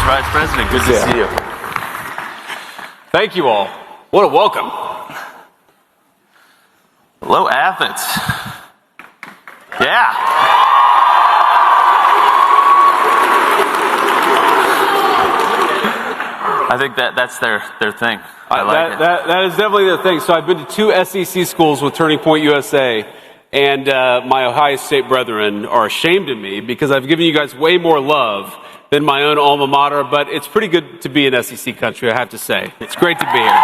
Mr. Vice President. Good to see you. Thank you all. What a welcome. Hello, Athens. Yeah. I think that's their thing. I like it. That is definitely their thing. So I've been to 2 SEC schools with Turning Point USA, and my Ohio State brethren are ashamed of me because I've given you guys way more love than my own alma mater, but it's pretty good to be in SEC country, I have to say. It's great to be here.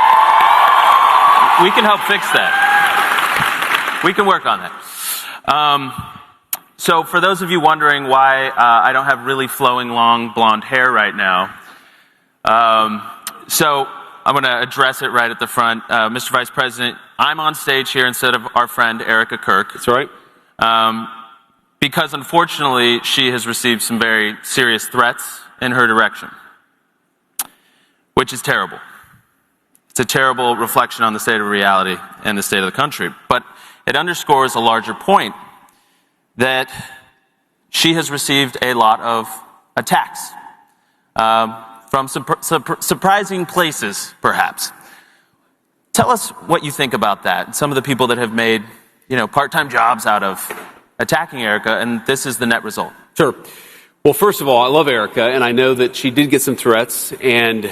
We can help fix that. We can work on that. So for those of you wondering why I don't have really flowing, long, blonde hair right now, so I'm going to address it right at the front. Mr. Vice President, I'm on stage here instead of our friend Erica Kirk. That's right. Because unfortunately, she has received some very serious threats in her direction, which is terrible. It's a terrible reflection on the state of reality and the state of the country. But it underscores a larger point that she has received a lot of attacks from surprising places, perhaps. Tell us what you think about that. Some of the people that have made, part-time jobs out of attacking Erica, and this is the net result. Sure. Well, first of all, I love Erica, and I know that she did get some threats. And,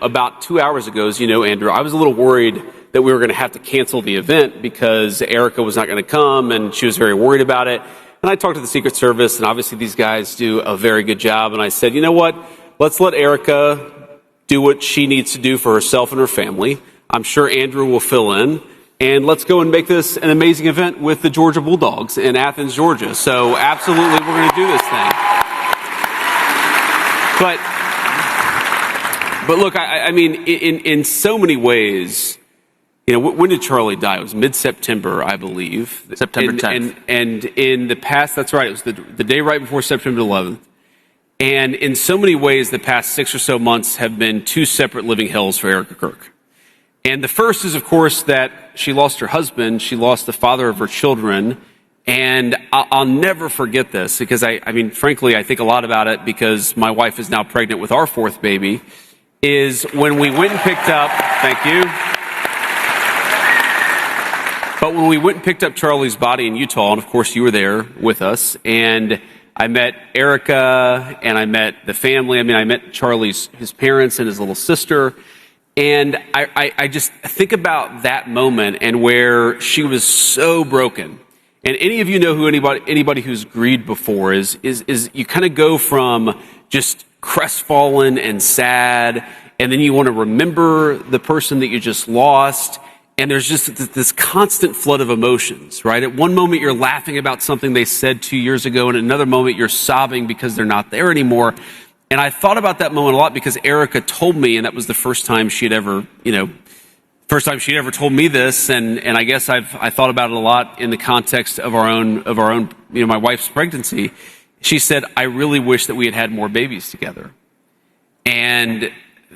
about 2 hours ago, as you know, Andrew, I was a little worried that we were going to have to cancel the event because Erica was not going to come, and she was very worried about it. And I talked to the Secret Service, and obviously these guys do a very good job. And I said, you know what? Let's let Erica do what she needs to do for herself and her family. I'm sure Andrew will fill in. And let's go and make this an amazing event with the Georgia Bulldogs in Athens, Georgia. So absolutely, we're going to do this thing. But look, I mean, in so many ways, when did Charlie die? It was mid-September, I believe. September 10th. And in the past, that's right, it was the day right before September 11th. And in so many ways, the past 6 or so months have been 2 separate living hells for Erica Kirk. And the first is, of course, that she lost her husband, she lost the father of her children, and I'll never forget this because, frankly, I think a lot about it because my wife is now pregnant with our 4th baby, is when we went and picked up, thank you, but when we went and picked up Charlie's body in Utah, and of course you were there with us, and I met Erica, and I met the family, I met his parents and his little sister. And I just think about that moment and where she was so broken. And any of you know who anybody who's grieved before is you kind of go from just crestfallen and sad, and then you want to remember the person that you just lost. And there's just this constant flood of emotions, right? At one moment you're laughing about something they said 2 years ago, and at another moment you're sobbing because they're not there anymore. And I thought about that moment a lot because Erica told me, and that was the first time she'd ever told me this. And I guess I thought about it a lot in the context of our own, my wife's pregnancy. She said, I really wish that we had had more babies together. And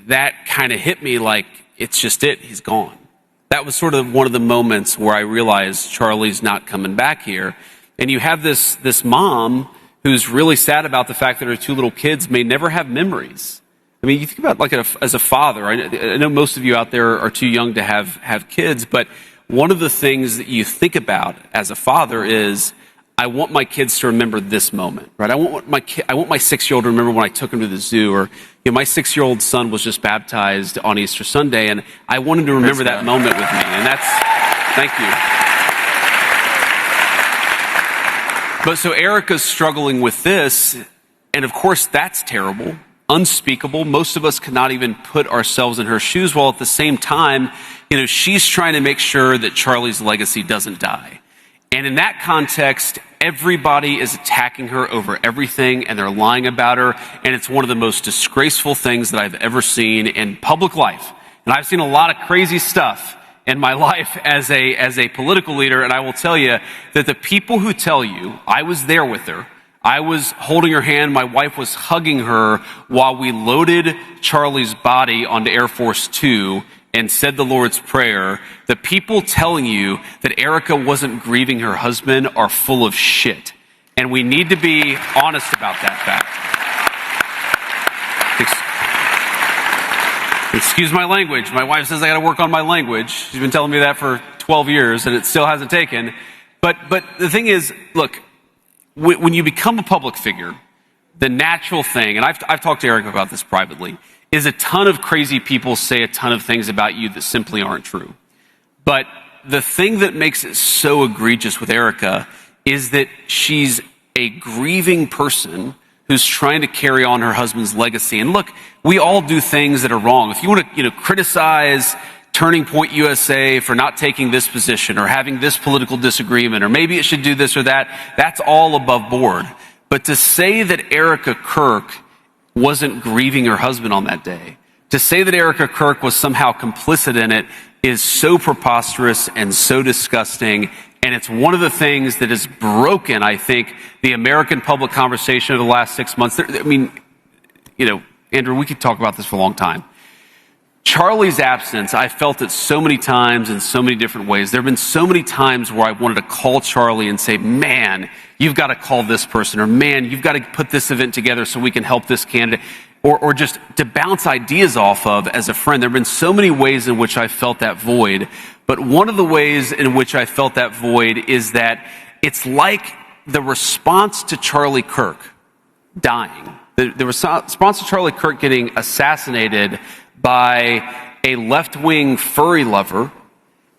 that kind of hit me like, it's just it. He's gone. That was sort of one of the moments where I realized Charlie's not coming back here. And you have this mom who's really sad about the fact that her 2 little kids may never have memories. I mean, you think about as a father, I know most of you out there are too young to have kids, but one of the things that you think about as a father is, I want my kids to remember this moment, right? I want my 6-year-old to remember when I took him to the zoo, or my 6-year-old son was just baptized on Easter Sunday, and I want him to remember that moment with me, and thank you. But so Erica's struggling with this, and of course that's terrible, unspeakable. Most of us cannot even put ourselves in her shoes, while at the same time, she's trying to make sure that Charlie's legacy doesn't die. And in that context, everybody is attacking her over everything, and they're lying about her, and it's one of the most disgraceful things that I've ever seen in public life. And I've seen a lot of crazy stuff in my life as a political leader, and I will tell you that the people who tell you, I was there with her, I was holding her hand, my wife was hugging her while we loaded Charlie's body onto Air Force 2 and said the Lord's Prayer, the people telling you that Erica wasn't grieving her husband are full of shit. And we need to be honest about that fact. Excuse my language. My wife says I got to work on my language. She's been telling me that for 12 years, and it still hasn't taken. But the thing is, look, when you become a public figure, the natural thing, and I've talked to Erica about this privately, is a ton of crazy people say a ton of things about you that simply aren't true. But the thing that makes it so egregious with Erica is that she's a grieving person who's trying to carry on her husband's legacy. And look, we all do things that are wrong. If you want to, criticize Turning Point USA for not taking this position or having this political disagreement, or maybe it should do this or that, that's all above board. But to say that Erica Kirk wasn't grieving her husband on that day, to say that Erica Kirk was somehow complicit in it, is so preposterous and so disgusting. And it's one of the things that has broken, I think, the American public conversation over the last 6 months. I mean, Andrew, we could talk about this for a long time. Charlie's absence, I felt it so many times in so many different ways. There have been so many times where I wanted to call Charlie and say, man, you've got to call this person, or man, you've got to put this event together so we can help this candidate, or just to bounce ideas off of as a friend. There have been so many ways in which I felt that void. But one of the ways in which I felt that void is that it's like the response to Charlie Kirk dying, the response to Charlie Kirk getting assassinated by a left-wing furry lover,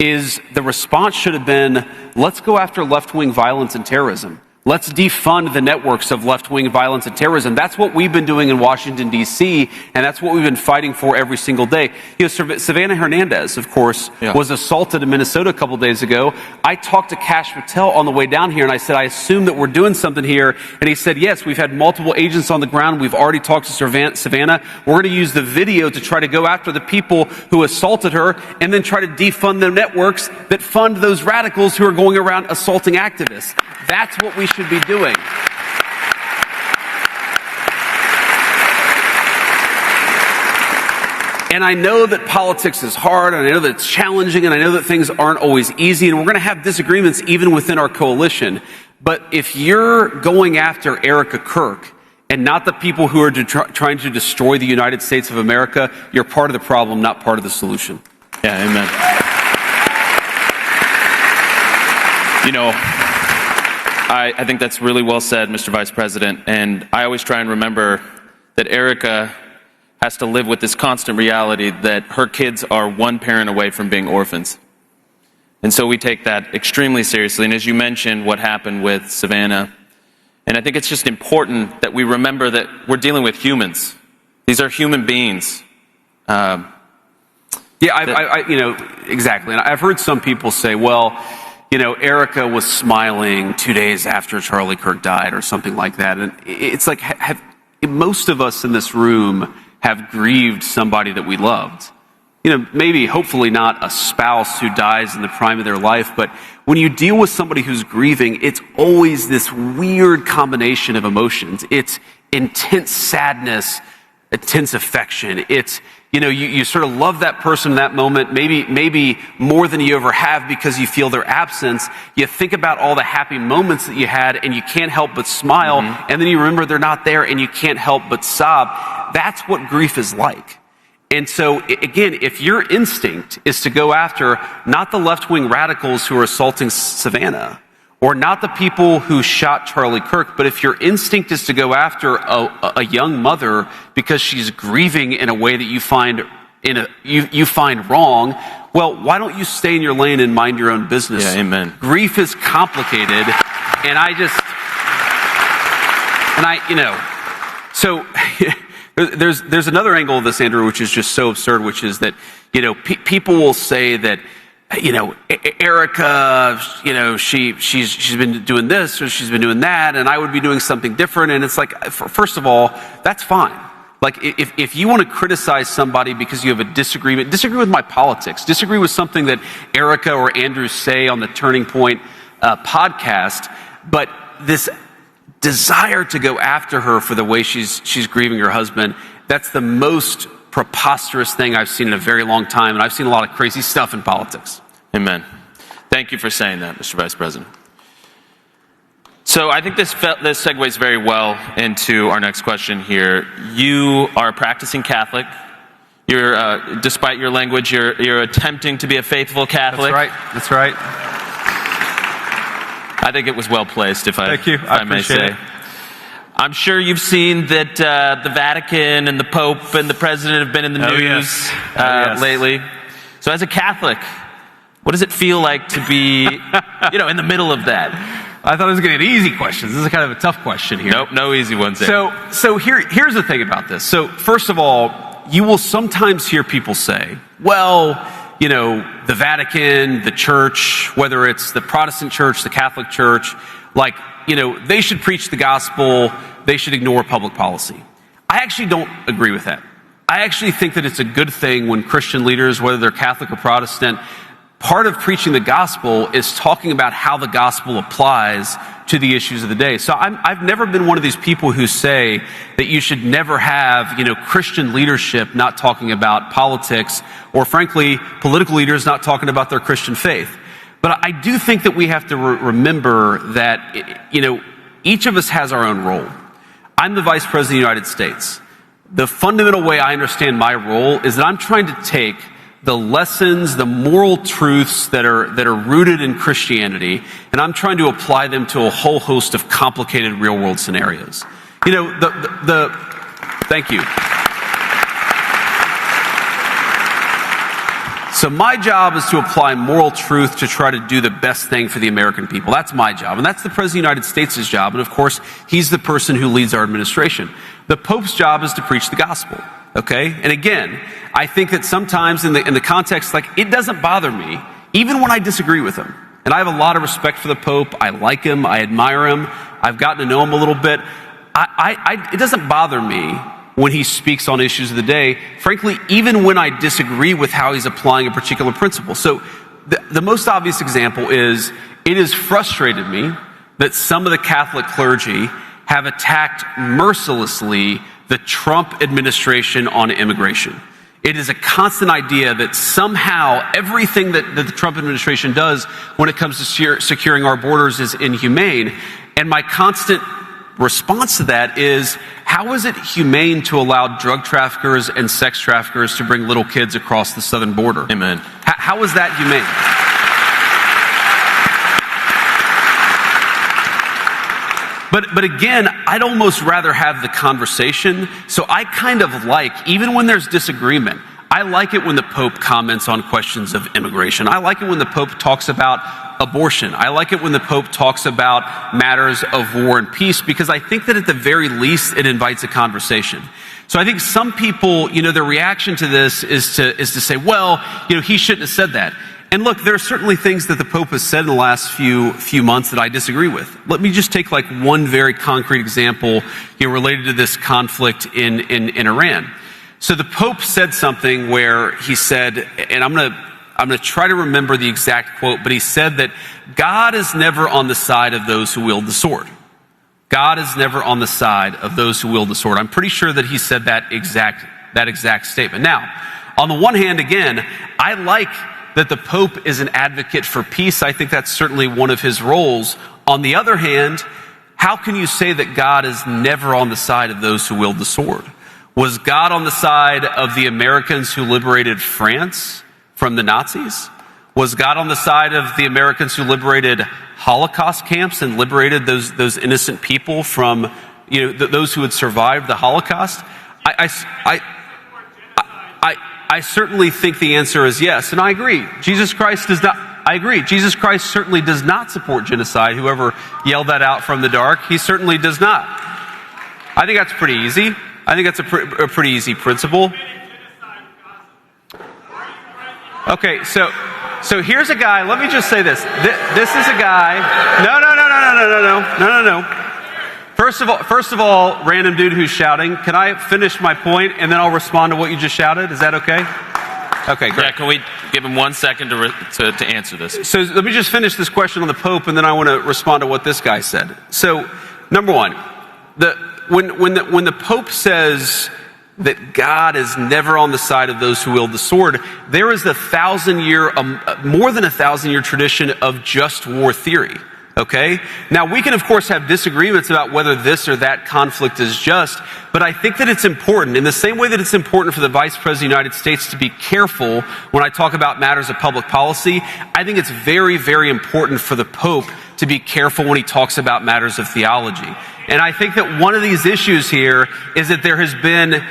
is the response should have been, let's go after left-wing violence and terrorism. Let's defund the networks of left-wing violence and terrorism. That's what we've been doing in Washington, D.C., and that's what we've been fighting for every single day. Savannah Hernandez, of course, was assaulted in Minnesota a couple days ago. I talked to Kash Patel on the way down here, and I said, I assume that we're doing something here. And he said, yes, we've had multiple agents on the ground. We've already talked to Savannah. We're going to use the video to try to go after the people who assaulted her and then try to defund the networks that fund those radicals who are going around assaulting activists. That's what we should be doing. And I know that politics is hard, and I know that it's challenging, and I know that things aren't always easy, and we're going to have disagreements even within our coalition. But if you're going after Erica Kirk and not the people who are trying to destroy the United States of America, you're part of the problem, not part of the solution. Yeah, amen. I think that's really well said, Mr. Vice President, and I always try and remember that Erica has to live with this constant reality that her kids are one parent away from being orphans. And so we take that extremely seriously. And as you mentioned, what happened with Savannah, and I think it's just important that we remember that we're dealing with humans. These are human beings. Exactly. And I've heard some people say, well, Erica was smiling 2 days after Charlie Kirk died or something like that. And it's like, most of us in this room have grieved somebody that we loved. Maybe, hopefully not a spouse who dies in the prime of their life, but when you deal with somebody who's grieving, it's always this weird combination of emotions. It's intense sadness, intense affection. It's, you sort of love that person in that moment, maybe more than you ever have because you feel their absence. You think about all the happy moments that you had and you can't help but smile. And then you remember they're not there and you can't help but sob. That's what grief is like. And so, again, if your instinct is to go after not the left-wing radicals who are assaulting Savannah, or not the people who shot Charlie Kirk, but if your instinct is to go after a young mother because she's grieving in a way that you find wrong, well, why don't you stay in your lane and mind your own business? Yeah, amen. Grief is complicated, so there's another angle of this, Andrew, which is just so absurd, which is that people will say that Erica, she's been doing this or she's been doing that, and I would be doing something different. And it's like, first of all, that's fine. Like, if you want to criticize somebody because you have a disagreement, disagree with my politics, disagree with something that Erica or Andrew say on the Turning Point podcast, but this desire to go after her for the way she's grieving her husband, that's the most preposterous thing I've seen in a very long time, and I've seen a lot of crazy stuff in politics. Amen. Thank you for saying that, Mr. Vice President. So I think this segues very well into our next question here. You are a practicing Catholic. You're, despite your language, you're attempting to be a faithful Catholic. That's right. I think it was well placed, if I, Thank you. if I may appreciate say. it. I'm sure you've seen that the Vatican and the Pope and the President have been in the news yes. lately. So as a Catholic, what does it feel like to be, in the middle of that? I thought I was going to get easy questions. This is kind of a tough question here. Nope, no easy ones there. So here's the thing about this. So first of all, you will sometimes hear people say, well, the Vatican, the church, whether it's the Protestant church, the Catholic church, they should preach the gospel, they should ignore public policy. I actually don't agree with that. I actually think that it's a good thing when Christian leaders, whether they're Catholic or Protestant, part of preaching the gospel is talking about how the gospel applies to the issues of the day. So I've never been one of these people who say that you should never have, Christian leadership not talking about politics, or frankly, political leaders not talking about their Christian faith. But I do think that we have to remember that, each of us has our own role. I'm the Vice President of the United States. The fundamental way I understand my role is that I'm trying to take the lessons, the moral truths that are rooted in Christianity, and I'm trying to apply them to a whole host of complicated real-world scenarios. Thank you. So my job is to apply moral truth to try to do the best thing for the American people. That's my job, and that's the President of the United States' job, and of course, he's the person who leads our administration. The Pope's job is to preach the gospel. Okay? And again, I think that sometimes in the context, it doesn't bother me, even when I disagree with him. And I have a lot of respect for the Pope. I like him. I admire him. I've gotten to know him a little bit. It doesn't bother me when he speaks on issues of the day, frankly, even when I disagree with how he's applying a particular principle. So the most obvious example is, it has frustrated me that some of the Catholic clergy have attacked mercilessly the Trump administration on immigration. It is a constant idea that somehow everything that the Trump administration does when it comes to securing our borders is inhumane. And my constant response to that is, how is it humane to allow drug traffickers and sex traffickers to bring little kids across the southern border? Amen. How is that humane? But again, I'd almost rather have the conversation. So I kind of even when there's disagreement, I like it when the Pope comments on questions of immigration. I like it when the Pope talks about abortion. I like it when the Pope talks about matters of war and peace, because I think that at the very least, it invites a conversation. So I think some people, their reaction to this is to say, well, he shouldn't have said that. And look, there are certainly things that the Pope has said in the last few months that I disagree with. Let me just take one very concrete example related to this conflict in Iran. So the Pope said something where he said, and I'm gonna try to remember the exact quote, but he said that God is never on the side of those who wield the sword. God is never on the side of those who wield the sword. I'm pretty sure that he said that exact statement. Now, on the one hand, again, I like that the Pope is an advocate for peace. I think that's certainly one of his roles. On the other hand, how can you say that God is never on the side of those who wield the sword? Was God on the side of the Americans who liberated France from the Nazis? Was God on the side of the Americans who liberated Holocaust camps and liberated those innocent people from, those who had survived the Holocaust? I certainly think the answer is yes, and I agree. Jesus Christ does not. I agree. Jesus Christ certainly does not support genocide. Whoever yelled that out from the dark, he certainly does not. I think that's pretty easy. I think that's a pretty easy principle. Okay, so here's a guy. Let me just say this. This is a guy. No. First of all, random dude who's shouting, can I finish my point and then I'll respond to what you just shouted? Is that okay? Okay, great. Yeah, can we give him 1 second to answer this? So let me just finish this question on the Pope, and then I want to respond to what this guy said. So, number one, when the Pope says that God is never on the side of those who wield the sword, there is more than a 1,000-year tradition of just war theory. Okay? Now, we can, of course, have disagreements about whether this or that conflict is just, but I think that it's important, in the same way that it's important for the Vice President of the United States to be careful when I talk about matters of public policy, I think it's very, very important for the Pope to be careful when he talks about matters of theology. And I think that one of these issues here is that there has been,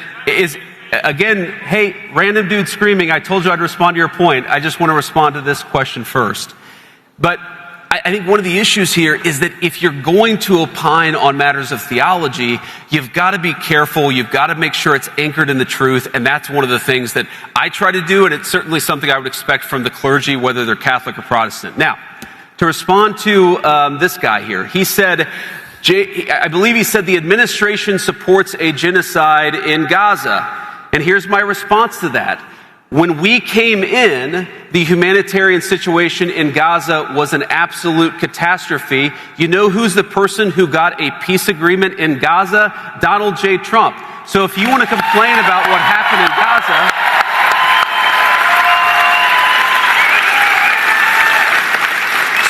again, hey, random dude screaming, I told you I'd respond to your point. I just want to respond to this question first. But I think one of the issues here is that if you're going to opine on matters of theology, you've got to be careful. You've got to make sure it's anchored in the truth. And that's one of the things that I try to do. And it's certainly something I would expect from the clergy, whether they're Catholic or Protestant. Now, to respond to this guy here, he said, I believe he said the administration supports a genocide in Gaza. And here's my response to that. When we came in, the humanitarian situation in Gaza was an absolute catastrophe. You know who's the person who got a peace agreement in Gaza? Donald J. Trump. So if you want to complain about what happened in Gaza,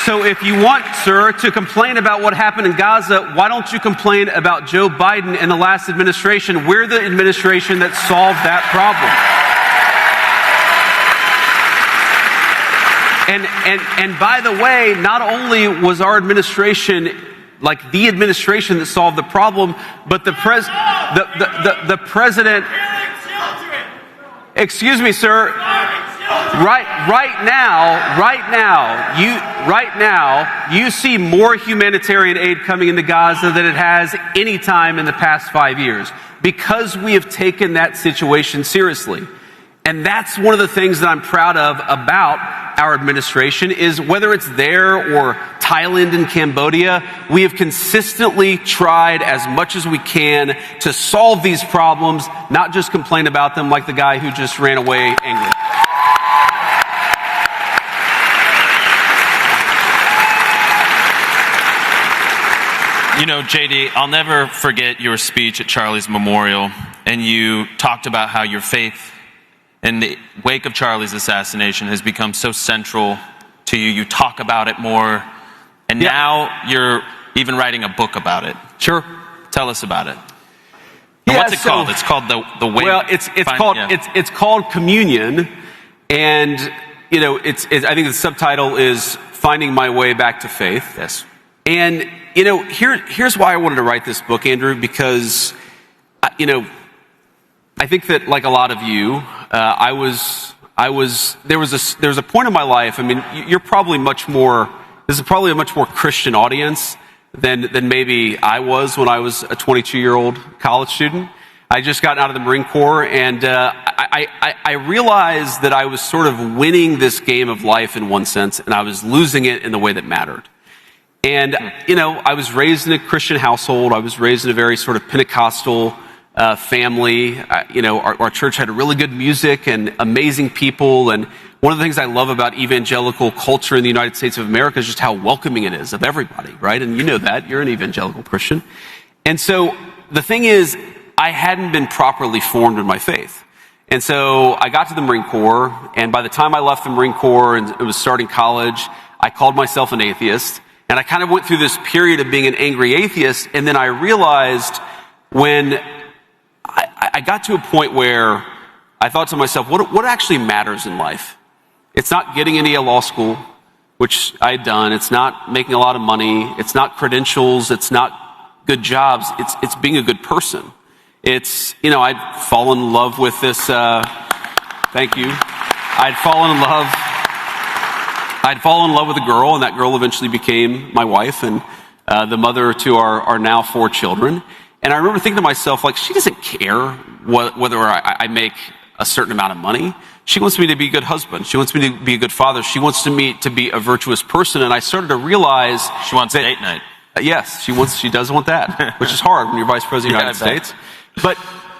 so if you want, sir, to complain about what happened in Gaza, why don't you complain about Joe Biden and the last administration? We're the administration that solved that problem. And by the way, not only was our administration like the administration that solved the problem, but the president. Excuse me, sir. Right now, you see more humanitarian aid coming into Gaza than it has any time in the past 5 years, because we have taken that situation seriously. And that's one of the things that I'm proud of about our administration, is whether it's there or Thailand and Cambodia, we have consistently tried as much as we can to solve these problems, not just complain about them like the guy who just ran away angry. You know, JD, I'll never forget your speech at Charlie's memorial, and you talked about how your faith in the wake of Charlie's assassination has become so central to you. You talk about it more, and now you're even writing a book about it. Sure. Tell us about it. And what's it called? It's called the way. Well, it's called Communion, and you know, I think the subtitle is Finding My Way Back to Faith. Yes. And you know, here's why I wanted to write this book, Andrew, because you know, I think that, like a lot of you, there was a point in my life. I mean, you're probably this is probably a much more Christian audience than maybe I was when I was a 22-year-old college student. I just got out of the Marine Corps, and I realized that I was sort of winning this game of life in one sense, and I was losing it in the way that mattered. And, you know, I was raised in a Christian household. I was raised in a very sort of Pentecostal family. You know, our church had really good music and amazing people. And one of the things I love about evangelical culture in the United States of America is just how welcoming it is of everybody, right? And you know that. You're an evangelical Christian. And so the thing is, I hadn't been properly formed in my faith. And so I got to the Marine Corps, and by the time I left the Marine Corps and it was starting college, I called myself an atheist. And I kind of went through this period of being an angry atheist, and then I realized when I got to a point where I thought to myself, what actually matters in life? It's not getting into a law school, which I had done. It's not making a lot of money. It's not credentials. It's not good jobs. It's being a good person. It's, you know, I'd fallen in love with this, thank you. I'd fallen in love with a girl, and that girl eventually became my wife and the mother to our now 4 children. And I remember thinking to myself, like, she doesn't care whether I make a certain amount of money. She wants me to be a good husband. She wants me to be a good father. She wants me to be a virtuous person. And I started to realize she wants date night. Yes, she does want that, which is hard when you're Vice President of the United States. But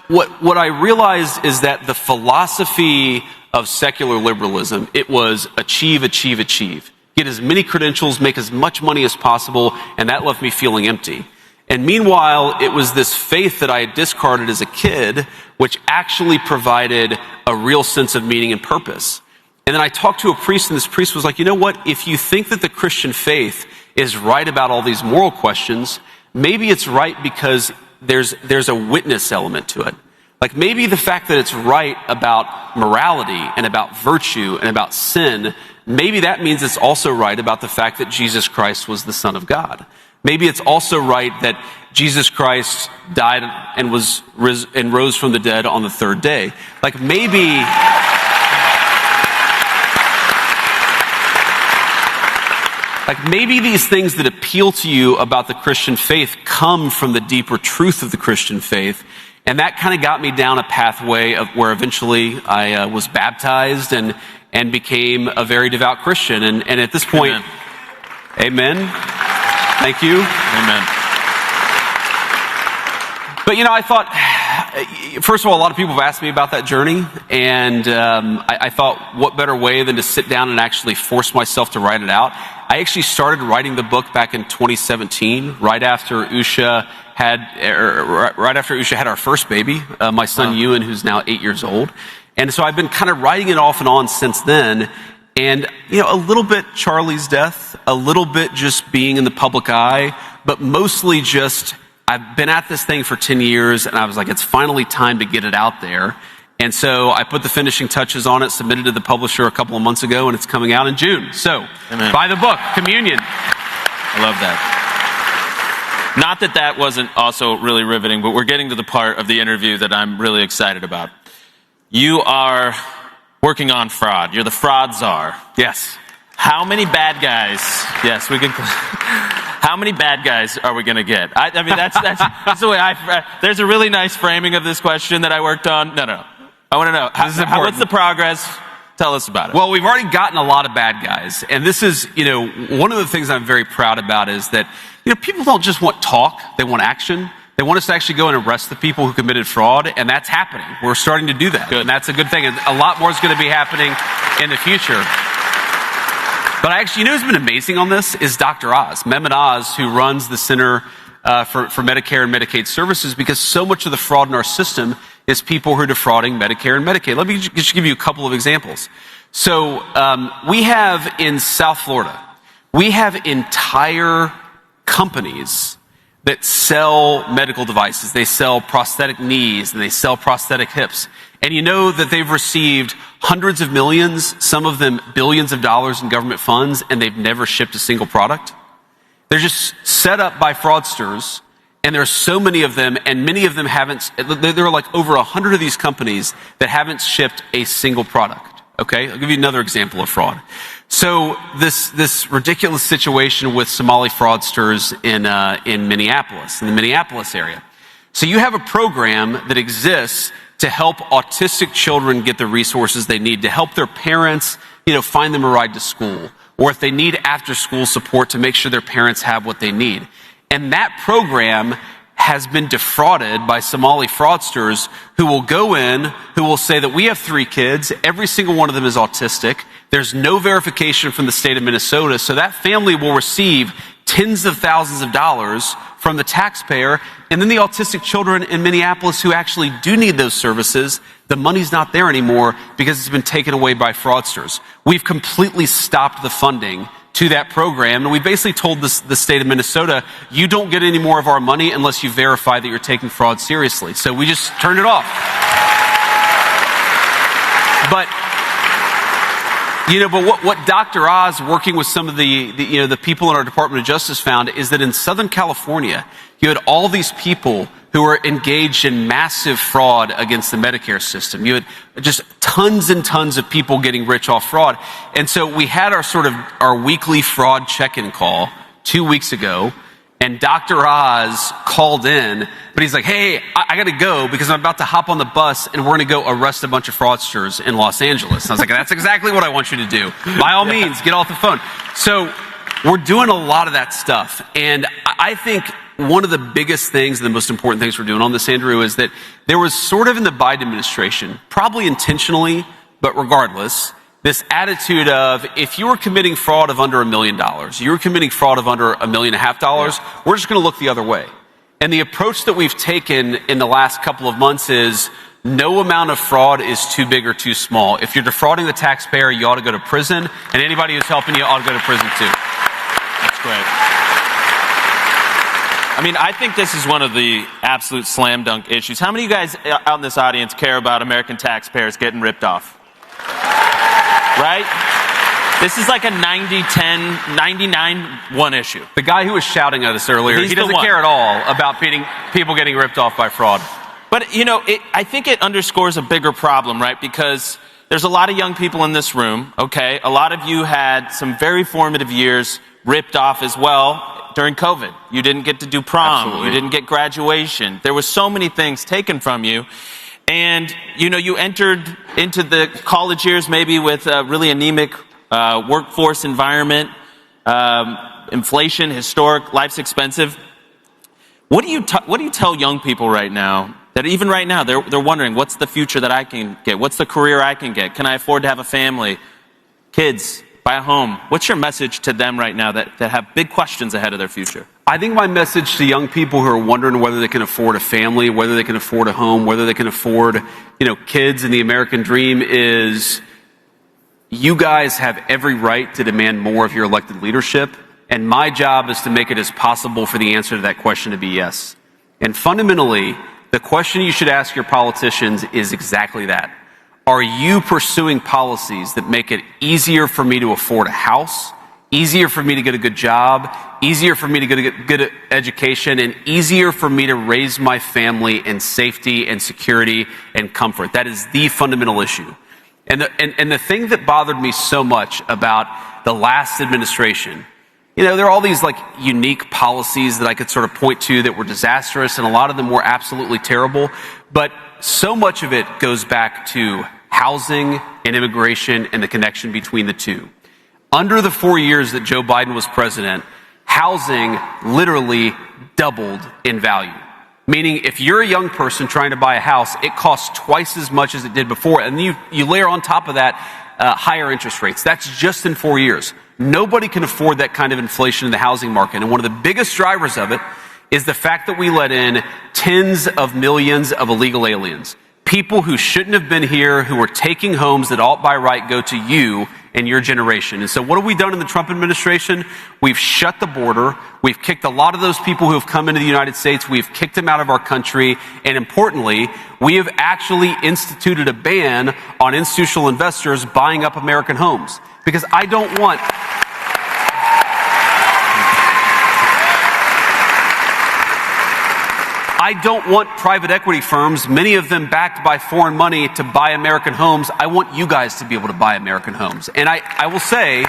what I realized is that the philosophy of secular liberalism, it was achieve. Get as many credentials, make as much money as possible, and that left me feeling empty. And meanwhile, it was this faith that I had discarded as a kid, which actually provided a real sense of meaning and purpose. And then I talked to a priest, and this priest was like, you know what? If you think that the Christian faith is right about all these moral questions, maybe it's right because there's a witness element to it. Like maybe the fact that it's right about morality and about virtue and about sin, maybe that means it's also right about the fact that Jesus Christ was the Son of God. Maybe it's also right that Jesus Christ died and rose from the dead on the third day. Like maybe these things that appeal to you about the Christian faith come from the deeper truth of the Christian faith. And that kind of got me down a pathway of where eventually I was baptized and became a very devout Christian. And at this point, amen. Thank you. Amen. But I thought, first of all, a lot of people have asked me about that journey, and I thought, what better way than to sit down and actually force myself to write it out? I actually started writing the book back in 2017, right after Usha had our first baby, my son Ewan, who's now 8 years old. And so I've been kind of writing it off and on since then. And, a little bit Charlie's death, a little bit just being in the public eye, but mostly just I've been at this thing for 10 years, and I was like, it's finally time to get it out there. And so I put the finishing touches on it, submitted to the publisher a couple of months ago, and it's coming out in June. So, buy the book, Communion. I love that. Not that wasn't also really riveting, but we're getting to the part of the interview that I'm really excited about. You are working on fraud. You're the fraud czar. Yes. How many bad guys? Yes, we can. How many bad guys are we going to get? I mean, that's the way there's a really nice framing of this question that I worked on. No. I want to know, what's the progress? Tell us about it. Well, we've already gotten a lot of bad guys. And this is, one of the things I'm very proud about is that, people don't just want talk. They want action. They want us to actually go and arrest the people who committed fraud. And that's happening. We're starting to do that. Good. And that's a good thing. And a lot more is going to be happening in the future. But actually, who's been amazing on this is Dr. Oz, Mehmet Oz, who runs the Center for Medicare and Medicaid Services, because so much of the fraud in our system is people who are defrauding Medicare and Medicaid. Let me just give you a couple of examples. So we have in South Florida, we have entire companies that sell medical devices. They sell prosthetic knees and they sell prosthetic hips. And you know that they've received hundreds of millions, some of them billions of dollars in government funds, and they've never shipped a single product. They're just set up by fraudsters, and there are so many of them, and many of them haven't. There are like over 100 of these companies that haven't shipped a single product. Okay, I'll give you another example of fraud. So this ridiculous situation with Somali fraudsters in Minneapolis, in the Minneapolis area. So you have a program that exists to help autistic children get the resources they need, to help their parents, find them a ride to school, or if they need after-school support to make sure their parents have what they need. And that program has been defrauded by Somali fraudsters who will go in, who will say that we have 3 kids, every single one of them is autistic, there's no verification from the state of Minnesota, so that family will receive tens of thousands of dollars from the taxpayer, and then the autistic children in Minneapolis who actually do need those services, the money's not there anymore because it's been taken away by fraudsters. We've completely stopped the funding to that program, and we basically told the state of Minnesota, you don't get any more of our money unless you verify that you're taking fraud seriously. So we just turned it off. But what Dr. Oz, working with some of the people in our Department of Justice, found is that in Southern California, you had all these people who were engaged in massive fraud against the Medicare system. You had just tons and tons of people getting rich off fraud. And so we had our weekly fraud check-in call 2 weeks ago, and Dr. Oz called in, but he's like, hey, I got to go because I'm about to hop on the bus and we're going to go arrest a bunch of fraudsters in Los Angeles. And I was like, that's exactly what I want you to do. By all means, get off the phone. So we're doing a lot of that stuff. And I think one of the biggest things, and the most important things we're doing on this, Andrew, is that there was sort of in the Biden administration, probably intentionally, but regardless, this attitude of, if you were committing fraud of under $1 million, you were committing fraud of under $1.5 million, we're just going to look the other way. And the approach that we've taken in the last couple of months is no amount of fraud is too big or too small. If you're defrauding the taxpayer, you ought to go to prison, and anybody who's helping you ought to go to prison too. That's great. I mean, I think this is one of the absolute slam dunk issues. How many of you guys out in this audience care about American taxpayers getting ripped off? Right? This is like a 90-10, 99-1 issue. The guy who was shouting at us earlier, he doesn't care at all about people getting ripped off by fraud. But, you know, I think it underscores a bigger problem, right? Because there's a lot of young people in this room, okay? A lot of you had some very formative years ripped off as well during COVID. You didn't get to do prom. Absolutely. You didn't get graduation. There were so many things taken from you. And, you know, you entered into the college years maybe with a really anemic workforce environment, inflation, historic, life's expensive. What do you tell young people right now that even right now they're wondering, what's the future that I can get? What's the career I can get? Can I afford to have a family, kids, buy a home? What's your message to them right now that have big questions ahead of their future? I think my message to young people who are wondering whether they can afford a family, whether they can afford a home, whether they can afford, you know, kids and the American dream is, you guys have every right to demand more of your elected leadership, and my job is to make it as possible for the answer to that question to be yes. And fundamentally, the question you should ask your politicians is exactly that. Are you pursuing policies that make it easier for me to afford a house, easier for me to get a good job, easier for me to get a good education, and easier for me to raise my family in safety and security and comfort? That is the fundamental issue. And the thing that bothered me so much about the last administration, you know, there are all these like unique policies that I could sort of point to that were disastrous, and a lot of them were absolutely terrible. But so much of it goes back to housing and immigration and the connection between the two. Under the 4 years that Joe Biden was president, housing literally doubled in value. Meaning, if you're a young person trying to buy a house, it costs twice as much as it did before. And you layer on top of that higher interest rates. That's just in 4 years. Nobody can afford that kind of inflation in the housing market. And one of the biggest drivers of it is the fact that we let in tens of millions of illegal aliens. People who shouldn't have been here, who are taking homes that ought by right go to you and your generation. And so what have we done in the Trump administration? We've shut the border. We've kicked a lot of those people who have come into the United States. We've kicked them out of our country. And importantly, we have actually instituted a ban on institutional investors buying up American homes. Because I don't want private equity firms, many of them backed by foreign money, to buy American homes. I want you guys to be able to buy American homes. And I will say,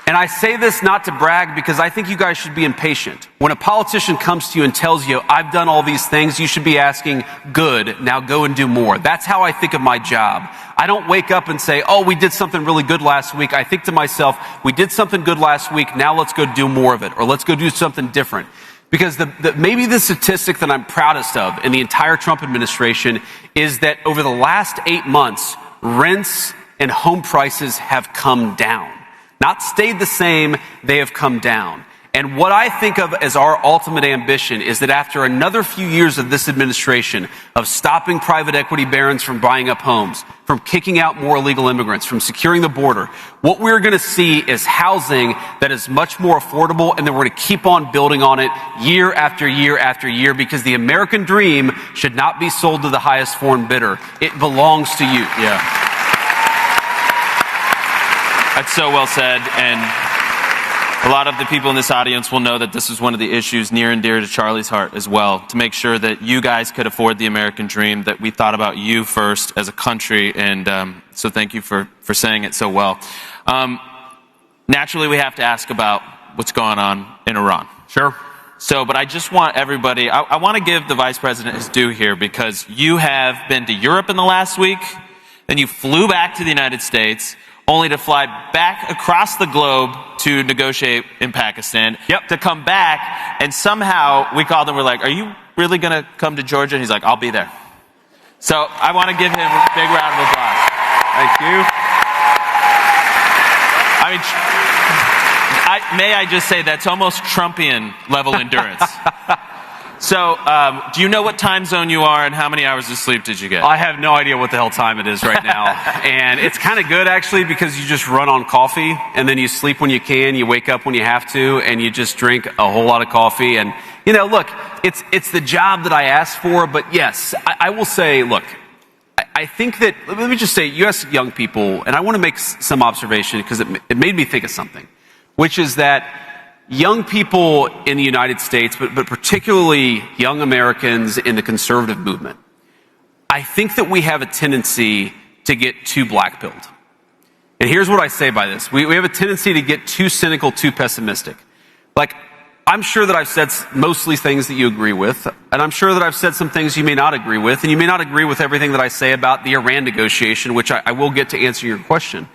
and I say this not to brag, because I think you guys should be impatient. When a politician comes to you and tells you, I've done all these things, you should be asking, good, now go and do more. That's how I think of my job. I don't wake up and say, oh, we did something really good last week. I think to myself, we did something good last week, now let's go do more of it, or let's go do something different. Because maybe the statistic that I'm proudest of in the entire Trump administration is that over the last 8 months, rents and home prices have come down. Not stayed the same, they have come down. And what I think of as our ultimate ambition is that after another few years of this administration, of stopping private equity barons from buying up homes, from kicking out more illegal immigrants, from securing the border, what we're going to see is housing that is much more affordable, and then we're going to keep on building on it year after year after year, because the American dream should not be sold to the highest foreign bidder. It belongs to you. Yeah. That's so well said. And a lot of the people in this audience will know that this is one of the issues near and dear to Charlie's heart as well, to make sure that you guys could afford the American dream, that we thought about you first as a country, and so thank you for saying it so well. Naturally, we have to ask about what's going on in Iran. Sure. So, but I just want everybody, I want to give the Vice President his due here, because you have been to Europe in the last week, then you flew back to the United States, only to fly back across the globe to negotiate in Pakistan, to come back, and somehow we called him, we're like, are you really going to come to Georgia? And he's like, I'll be there. So I want to give him a big round of applause. Thank you. I mean, may I just say, that's almost Trumpian level endurance. So, do you know what time zone you are and how many hours of sleep did you get? I have no idea what the hell time it is right now. And it's kind of good, actually, because you just run on coffee, and then you sleep when you can, you wake up when you have to, and you just drink a whole lot of coffee. And, you know, look, it's the job that I asked for, but yes, I will say, look, I think that, let me just say, U.S. young people, and I want to make some observation because it made me think of something, which is that young people in the United States, but particularly young Americans in the conservative movement, I think that we have a tendency to get too black-pilled. And here's what I say by this. We have a tendency to get too cynical, too pessimistic. Like, I'm sure that I've said mostly things that you agree with, and I'm sure that I've said some things you may not agree with, and you may not agree with everything that I say about the Iran negotiation, which I will get to answer your question.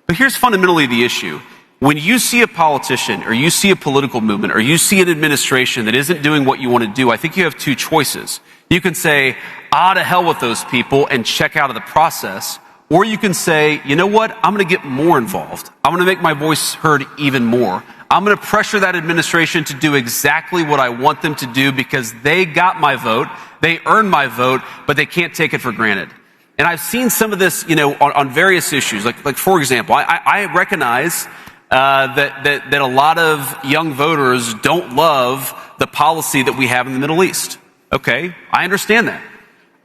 But here's fundamentally the issue. When you see a politician, or you see a political movement, or you see an administration that isn't doing what you want to do, I think you have two choices. You can say, to hell with those people, and check out of the process. Or you can say, you know what, I'm going to get more involved. I'm going to make my voice heard even more. I'm going to pressure that administration to do exactly what I want them to do because they got my vote, they earned my vote, but they can't take it for granted. And I've seen some of this, you know, on various issues. Like for example, I recognize that a lot of young voters don't love the policy that we have in the Middle East. Okay, I understand that.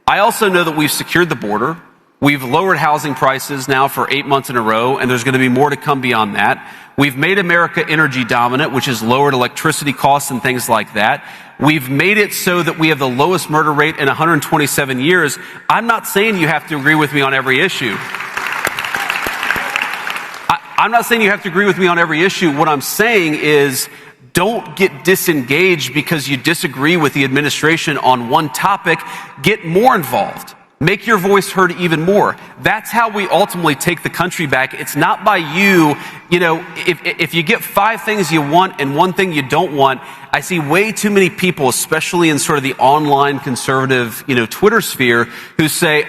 I also know that we've secured the border. We've lowered housing prices now for 8 months in a row, and there's going to be more to come beyond that. We've made America energy dominant, which has lowered electricity costs and things like that. We've made it so that we have the lowest murder rate in 127 years. I'm not saying you have to agree with me on every issue. I'm not saying you have to agree with me on every issue. What I'm saying is don't get disengaged because you disagree with the administration on one topic. Get more involved. Make your voice heard even more. That's how we ultimately take the country back. It's not by you know, if you get 5 things you want and 1 thing you don't want. I see way too many people, especially in sort of the online conservative, you know, Twitter sphere, who say,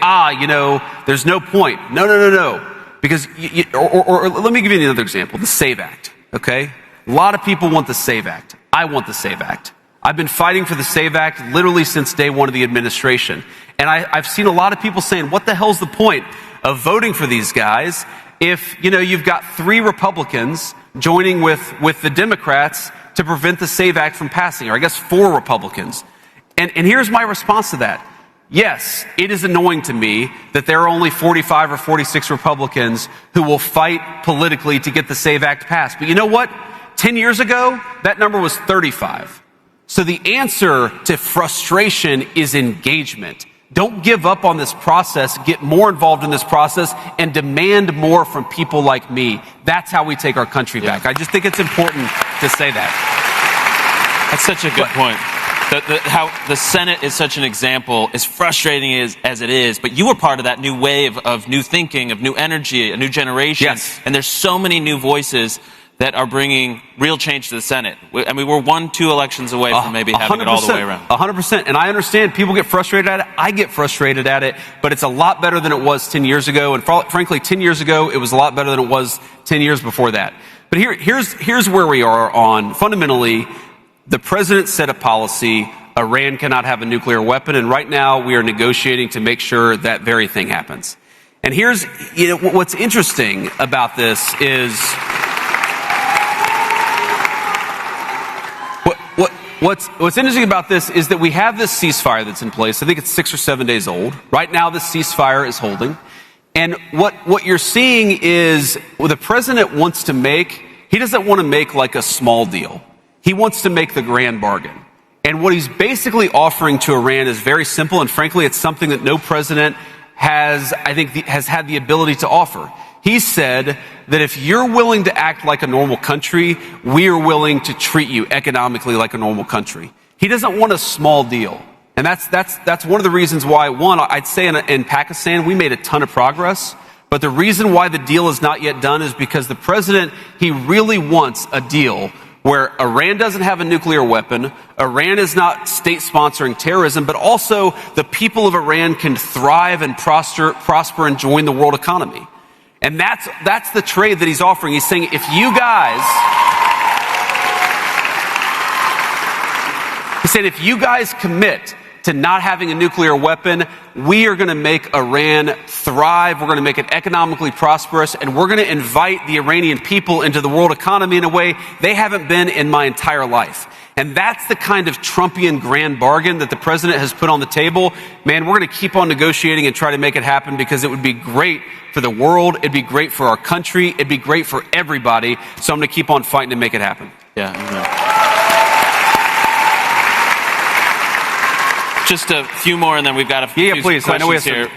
you know, there's no point. No. Because, or let me give you another example, the SAVE Act, okay? A lot of people want the SAVE Act. I want the SAVE Act. I've been fighting for the SAVE Act literally since day one of the administration. And I've seen a lot of people saying, what the hell's the point of voting for these guys if, you know, you've got 3 Republicans joining with the Democrats to prevent the SAVE Act from passing, or I guess 4 Republicans. And here's my response to that. Yes, it is annoying to me that there are only 45 or 46 Republicans who will fight politically to get the SAVE Act passed. But you know what? 10 years ago, that number was 35. So the answer to frustration is engagement. Don't give up on this process. Get more involved in this process and demand more from people like me. That's how we take our country back. I just think it's important to say that. That's such a good point. How the Senate is such an example, as frustrating as it is, but you were part of that new wave of new thinking, of new energy, a new generation. Yes. And there's so many new voices that are bringing real change to the Senate. I mean, we're 1-2 elections away from maybe having it all the way around. 100%. And I understand people get frustrated at it. I get frustrated at it, but it's a lot better than it was 10 years ago. And frankly, 10 years ago, it was a lot better than it was 10 years before that. But here's where we are on fundamentally. The president set a policy. Iran cannot have a nuclear weapon. And right now we are negotiating to make sure that very thing happens. And here's, you know, what's interesting about this is what's interesting about this is that we have this ceasefire that's in place. I think it's 6 or 7 days old. Right now this ceasefire is holding. And what you're seeing is what the president wants to make, he doesn't want to make like a small deal. He wants to make the grand bargain. And what he's basically offering to Iran is very simple, and frankly, it's something that no president has had the ability to offer. He said that if you're willing to act like a normal country, we are willing to treat you economically like a normal country. He doesn't want a small deal. And that's one of the reasons why, one, I'd say in Pakistan, we made a ton of progress. But the reason why the deal is not yet done is because the president, he really wants a deal where Iran doesn't have a nuclear weapon, Iran is not state-sponsoring terrorism, but also the people of Iran can thrive and prosper and join the world economy. And that's the trade that he's offering. He's saying, if you guys... said, if you guys commit to not having a nuclear weapon, we are going to make Iran thrive. We're going to make it economically prosperous, and we're going to invite the Iranian people into the world economy in a way they haven't been in my entire life. And that's the kind of Trumpian grand bargain that the president has put on the table. Man, we're going to keep on negotiating and try to make it happen because it would be great for the world. It'd be great for our country. It'd be great for everybody. So I'm going to keep on fighting to make it happen. Yeah. Just a few more, and then we've got a few please. questions I know we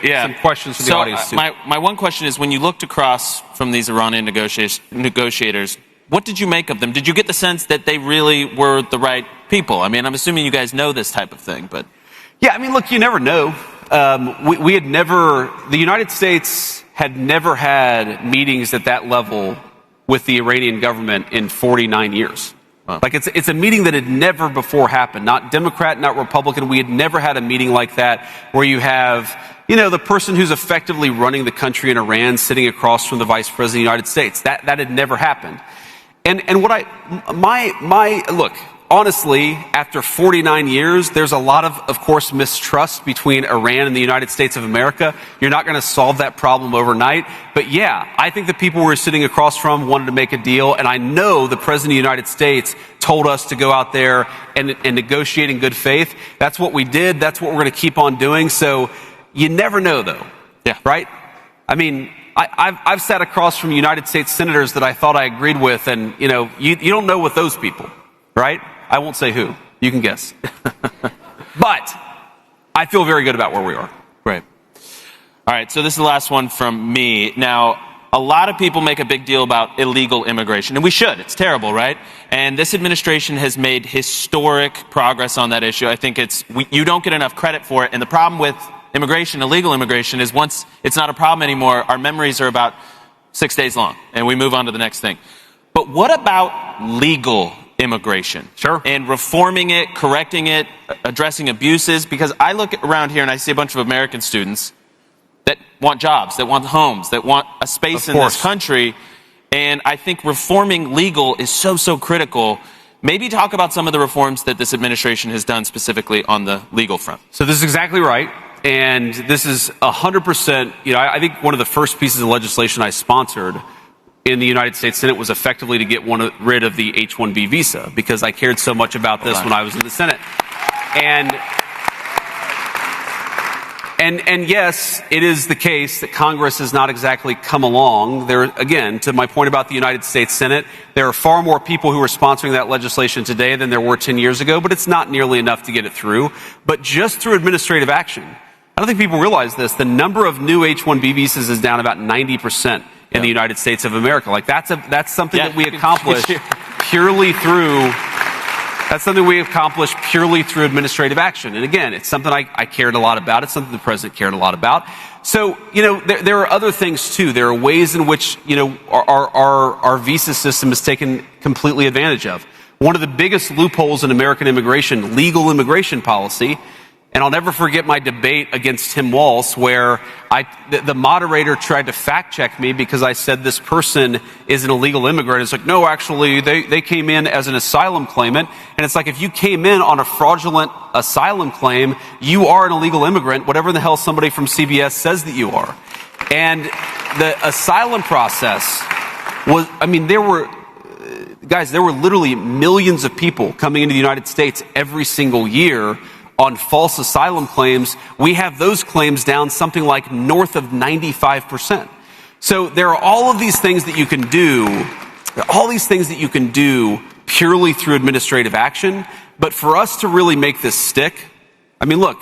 have some questions from the audience, too. My one question is, when you looked across from these Iranian negotiators, what did you make of them? Did you get the sense that they really were the right people? I mean, I'm assuming you guys know this type of thing, but... Yeah, I mean, look, you never know. The United States had never had meetings at that level with the Iranian government in 49 years. Wow. Like, it's a meeting that had never before happened. Not Democrat, not Republican. We had never had a meeting like that where you have, the person who's effectively running the country in Iran sitting across from the Vice President of the United States. That had never happened. And what look, honestly, after 49 years, there's a lot of course, mistrust between Iran and the United States of America. You're not going to solve that problem overnight. But yeah, I think the people we were sitting across from wanted to make a deal. And I know the President of the United States told us to go out there and negotiate in good faith. That's what we did. That's what we're going to keep on doing. So you never know, though. Yeah. Right? I mean, I've sat across from United States senators that I thought I agreed with, and, you don't know with those people, right? I won't say who. You can guess. But I feel very good about where we are. Great. All right, so this is the last one from me. Now, a lot of people make a big deal about illegal immigration, and we should. It's terrible, right? And this administration has made historic progress on that issue. I think you don't get enough credit for it, and the problem with immigration, illegal immigration, is once it's not a problem anymore, our memories are about 6 days long, and we move on to the next thing. But what about legal immigration? Sure. And reforming it, correcting it, addressing abuses? Because I look around here and I see a bunch of American students that want jobs, that want homes, that want a space in this country, and I think reforming legal is so critical. Maybe talk about some of the reforms that this administration has done specifically on the legal front. So this is exactly right. And this is 100%, I think one of the first pieces of legislation I sponsored in the United States Senate was effectively to get rid of the H-1B visa, because I cared so much about this when I was in the Senate. And yes, it is the case that Congress has not exactly come along. There, again, to my point about the United States Senate, there are far more people who are sponsoring that legislation today than there were 10 years ago, but it's not nearly enough to get it through. But just through administrative action, I don't think people realize this, the number of new H-1B visas is down about 90% in the United States of America. Like, that's something that we accomplished purely through administrative action. And again, it's something I cared a lot about. It's something the president cared a lot about. So, there are other things too. There are ways in which, our visa system is taken completely advantage of. One of the biggest loopholes in American immigration, legal immigration policy, and I'll never forget my debate against Tim Walz, where the moderator tried to fact check me because I said this person is an illegal immigrant. It's like, no, actually, they came in as an asylum claimant. And it's like, if you came in on a fraudulent asylum claim, you are an illegal immigrant, whatever the hell somebody from CBS says that you are. And the asylum process was, there were literally millions of people coming into the United States every single year on false asylum claims. We have those claims down something like north of 95%. So there are all of these things that you can do, purely through administrative action. But for us to really make this stick, look,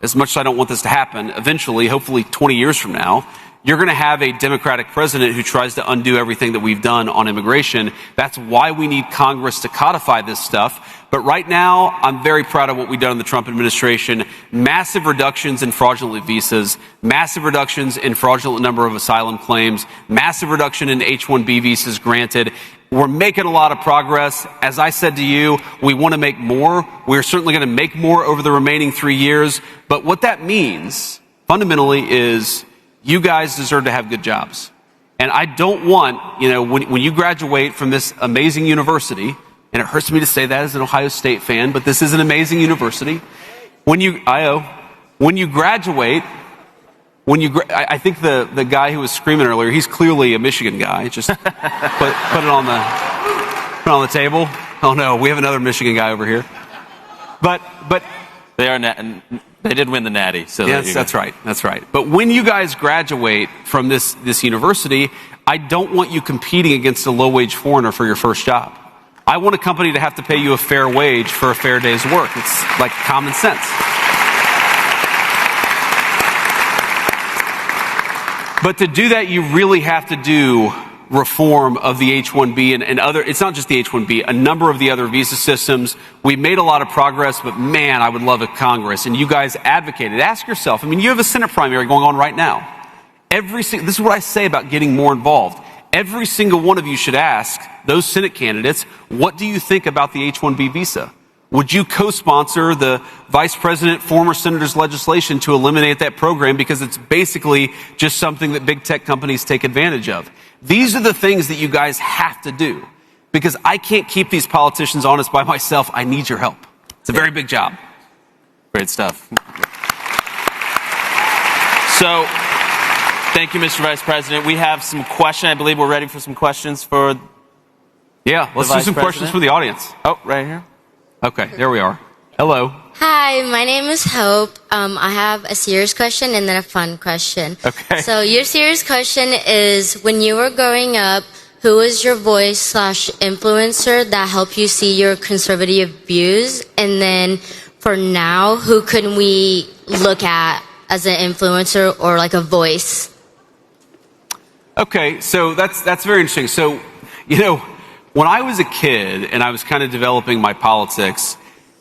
as much as I don't want this to happen, eventually, hopefully 20 years from now, you're going to have a Democratic president who tries to undo everything that we've done on immigration. That's why we need Congress to codify this stuff. But right now, I'm very proud of what we've done in the Trump administration. Massive reductions in fraudulent visas, massive reductions in fraudulent number of asylum claims, massive reduction in H-1B visas granted. We're making a lot of progress. As I said to you, we want to make more. We're certainly going to make more over the remaining 3 years. But what that means, fundamentally, is you guys deserve to have good jobs. And I don't want, when you graduate from this amazing university, and it hurts me to say that as an Ohio State fan, but this is an amazing university. When you graduate, I think the guy who was screaming earlier, he's clearly a Michigan guy. Just put it on the table. Oh no, we have another Michigan guy over here. But they did win the Natty. So yes, that's right. That's right. But when you guys graduate from this university, I don't want you competing against a low-wage foreigner for your first job. I want a company to have to pay you a fair wage for a fair day's work. It's like common sense. But to do that, you really have to do reform of the H-1B and other, it's not just the H-1B, a number of the other visa systems. We made a lot of progress, but man, I would love a Congress. And you guys advocated. Ask yourself, I mean, you have a Senate primary going on right now. This is what I say about getting more involved. Every single one of you should ask those Senate candidates, what do you think about the H-1B visa? Would you co-sponsor the Vice President, former Senator's legislation to eliminate that program because it's basically just something that big tech companies take advantage of? These are the things that you guys have to do because I can't keep these politicians honest by myself. I need your help. It's a very big job. Great stuff. So, thank you, Mr. Vice President. We have some questions. I believe we're ready for some questions for let's do some questions from the audience. Oh, right here. Okay, there we are. Hello. Hi, my name is Hope. I have a serious question and then a fun question. Okay. So your serious question is, when you were growing up, who was your voice/influencer that helped you see your conservative views? And then for now, who can we look at as an influencer or like a voice? Okay, so that's very interesting. So, when I was a kid and I was kind of developing my politics,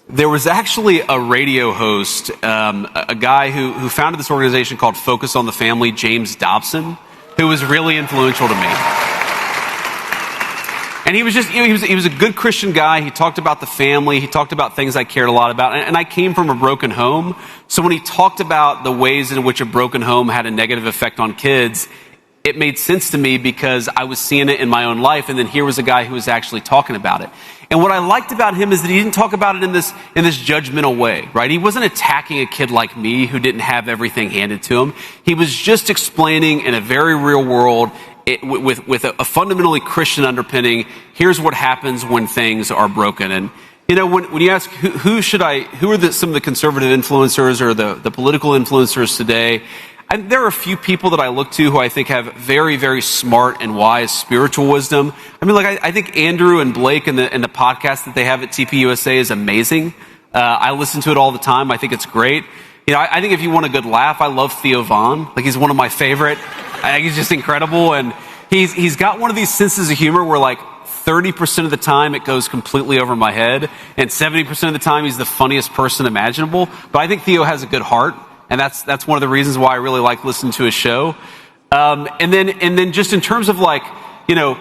there was actually a radio host, a guy who founded this organization called Focus on the Family, James Dobson, who was really influential to me. And he was just, he was a good Christian guy. He talked about the family. He talked about things I cared a lot about. And I came from a broken home. So when he talked about the ways in which a broken home had a negative effect on kids, it made sense to me because I was seeing it in my own life, and then here was a guy who was actually talking about it. And what I liked about him is that he didn't talk about it in this judgmental way, right? He wasn't attacking a kid like me who didn't have everything handed to him. He was just explaining in a very real world, with a fundamentally Christian underpinning, here's what happens when things are broken. And when you ask who are some of the conservative influencers or the political influencers today, there are a few people that I look to who I think have very, very smart and wise spiritual wisdom. I mean, I think Andrew and Blake and the podcast that they have at TPUSA is amazing. I listen to it all the time. I think it's great. I think if you want a good laugh, I love Theo Vaughn. Like, he's one of my favorite. I think he's just incredible. And he's got one of these senses of humor where 30% of the time it goes completely over my head, and 70% of the time he's the funniest person imaginable. But I think Theo has a good heart. And that's one of the reasons why I really like listening to his show. And then just in terms of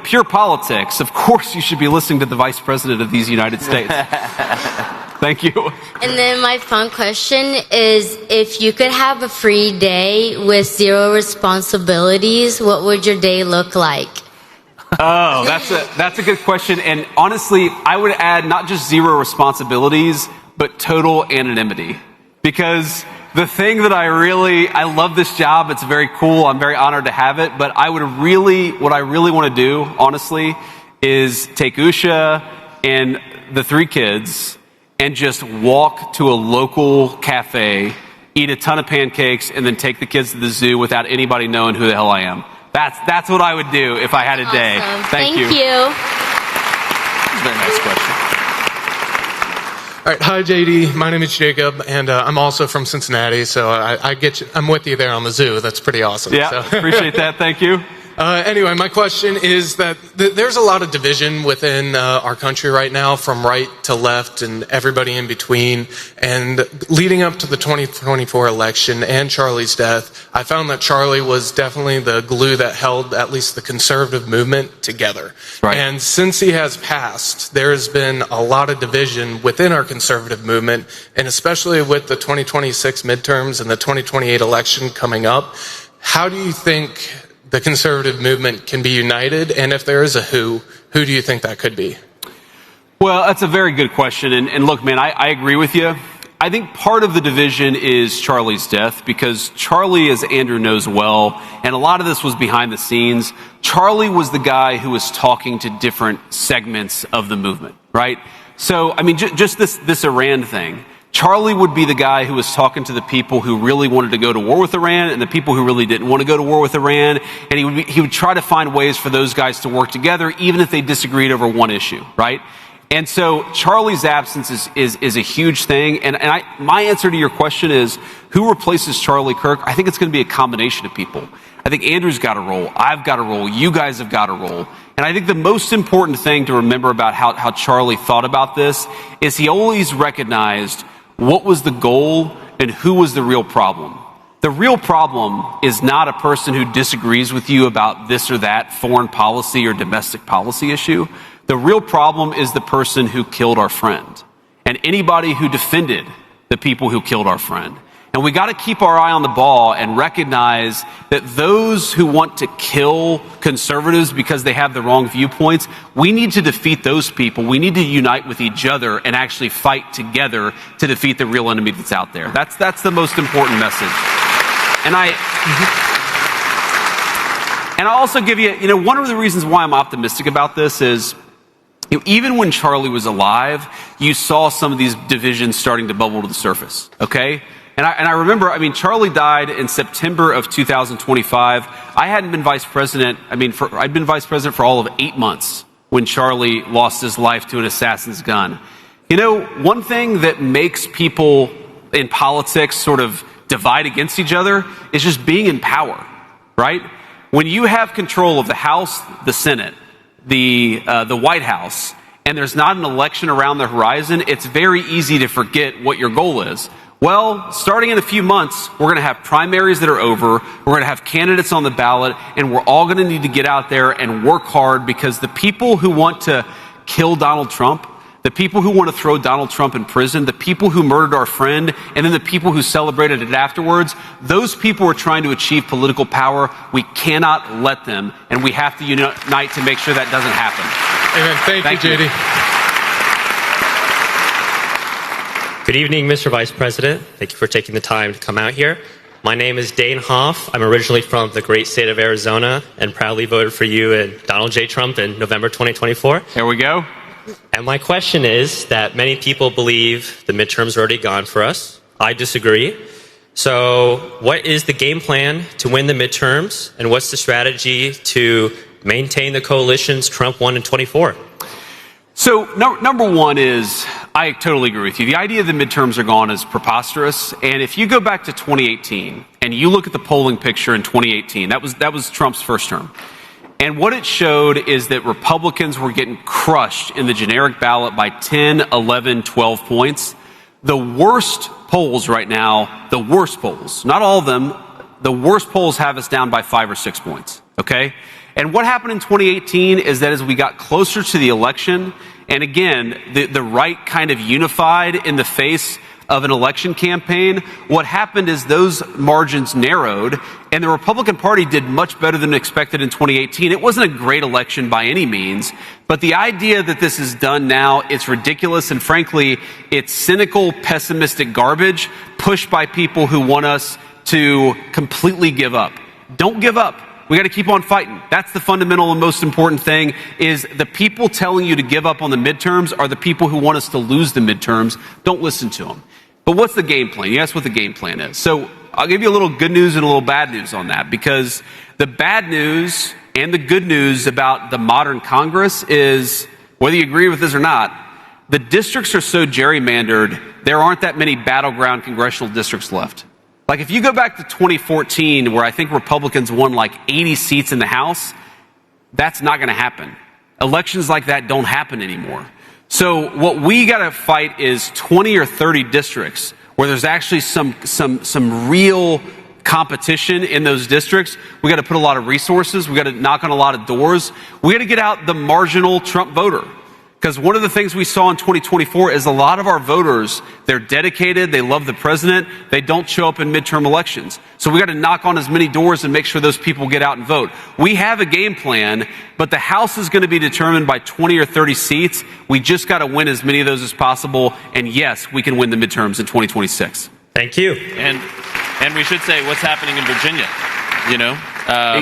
pure politics, of course you should be listening to the Vice President of these United States. Thank you. And then my fun question is, if you could have a free day with 0 responsibilities, what would your day look like? Oh, that's a good question. And honestly, I would add not just 0 responsibilities, but total anonymity. Because the thing that I love this job. It's very cool. I'm very honored to have it. But what I really want to do, honestly, is take Usha and the 3 kids and just walk to a local cafe, eat a ton of pancakes, and then take the kids to the zoo without anybody knowing who the hell I am. That's what I would do if I had a day. Awesome. Thank you. Very nice question. All right, hi JD, my name is Jacob, and I'm also from Cincinnati, so I get you, I'm with you there on the zoo. That's pretty awesome. Yeah, so. Appreciate that. Thank you. Anyway, my question is that there's a lot of division within our country right now, from right to left and everybody in between. And leading up to the 2024 election and Charlie's death, I found that Charlie was definitely the glue that held at least the conservative movement together. Right. And since he has passed, there has been a lot of division within our conservative movement, and especially with the 2026 midterms and the 2028 election coming up. How do you think the conservative movement can be united? And if there is a who do you think that could be? Well, that's a very good question. And look, man, I agree with you. I think part of the division is Charlie's death, because Charlie, as Andrew knows well, and a lot of this was behind the scenes, Charlie was the guy who was talking to different segments of the movement, right? So, I mean, just this Iran thing. Charlie would be the guy who was talking to the people who really wanted to go to war with Iran and the people who really didn't want to go to war with Iran. And he would try to find ways for those guys to work together, even if they disagreed over one issue, right? And so Charlie's absence is a huge thing. And my answer to your question is, who replaces Charlie Kirk? I think it's going to be a combination of people. I think Andrew's got a role. I've got a role. You guys have got a role. And I think the most important thing to remember about how Charlie thought about this is he always recognized what was the goal and who was the real problem. The real problem is not a person who disagrees with you about this or that foreign policy or domestic policy issue. The real problem is the person who killed our friend and anybody who defended the people who killed our friend. And we got to keep our eye on the ball and recognize that those who want to kill conservatives because they have the wrong viewpoints, we need to defeat those people. We need to unite with each other and actually fight together to defeat the real enemy that's out there. That's the most important message. And I'll also give you, one of the reasons why I'm optimistic about this is, even when Charlie was alive, you saw some of these divisions starting to bubble to the surface, okay? And I remember, Charlie died in September of 2025. I hadn't been vice president. I'd been vice president for all of 8 months when Charlie lost his life to an assassin's gun. One thing that makes people in politics sort of divide against each other is just being in power, right? When you have control of the House, the Senate, the White House, and there's not an election around the horizon, it's very easy to forget what your goal is. Well, starting in a few months, we're going to have primaries that are over, we're going to have candidates on the ballot, and we're all going to need to get out there and work hard, because the people who want to kill Donald Trump, the people who want to throw Donald Trump in prison, the people who murdered our friend, and then the people who celebrated it afterwards, those people are trying to achieve political power. We cannot let them, and we have to unite to make sure that doesn't happen. Amen. Thank you, JD. Good evening, Mr. Vice President. Thank you for taking the time to come out here. My name is Dane Hoff. I'm originally from the great state of Arizona and proudly voted for you and Donald J. Trump in November 2024. There we go. And my question is that many people believe the midterms are already gone for us. I disagree. So what is the game plan to win the midterms, and what's the strategy to maintain the coalitions Trump won in 24? So number one is, I totally agree with you. The idea that midterms are gone is preposterous. And if you go back to 2018 and you look at the polling picture in 2018, that was Trump's first term. And what it showed is that Republicans were getting crushed in the generic ballot by 10, 11, 12 points. The worst polls right now, the worst polls, not all of them, the worst polls have us down by 5 or 6 points, okay? And what happened in 2018 is that as we got closer to the election, and again, the right kind of unified in the face of an election campaign, what happened is those margins narrowed, and the Republican Party did much better than expected in 2018. It wasn't a great election by any means, but the idea that this is done now, it's ridiculous, and frankly, it's cynical, pessimistic garbage pushed by people who want us to completely give up. Don't give up. We got to keep on fighting. That's the fundamental and most important thing, is the people telling you to give up on the midterms are the people who want us to lose the midterms. Don't listen to them. But what's the game plan? You asked what the game plan is. So I'll give you a little good news and a little bad news on that, because the bad news and the good news about the modern Congress is, whether you agree with this or not, the districts are so gerrymandered, there aren't that many battleground congressional districts left. Like if you go back to 2014, where I think Republicans won like 80 seats in the House, that's not going to happen. Elections like that don't happen anymore. So what we got to fight is 20 or 30 districts where there's actually some real competition in those districts. We got to put a lot of resources. We got to knock on a lot of doors. We got to get out the marginal Trump voter. Because one of the things we saw in 2024 is a lot of our voters, they're dedicated, they love the president, they don't show up in midterm elections. So we got to knock on as many doors and make sure those people get out and vote. We have a game plan, but the House is going to be determined by 20 or 30 seats. We just got to win as many of those as possible. And yes, we can win the midterms in 2026. Thank you. And we should say what's happening in Virginia, you know?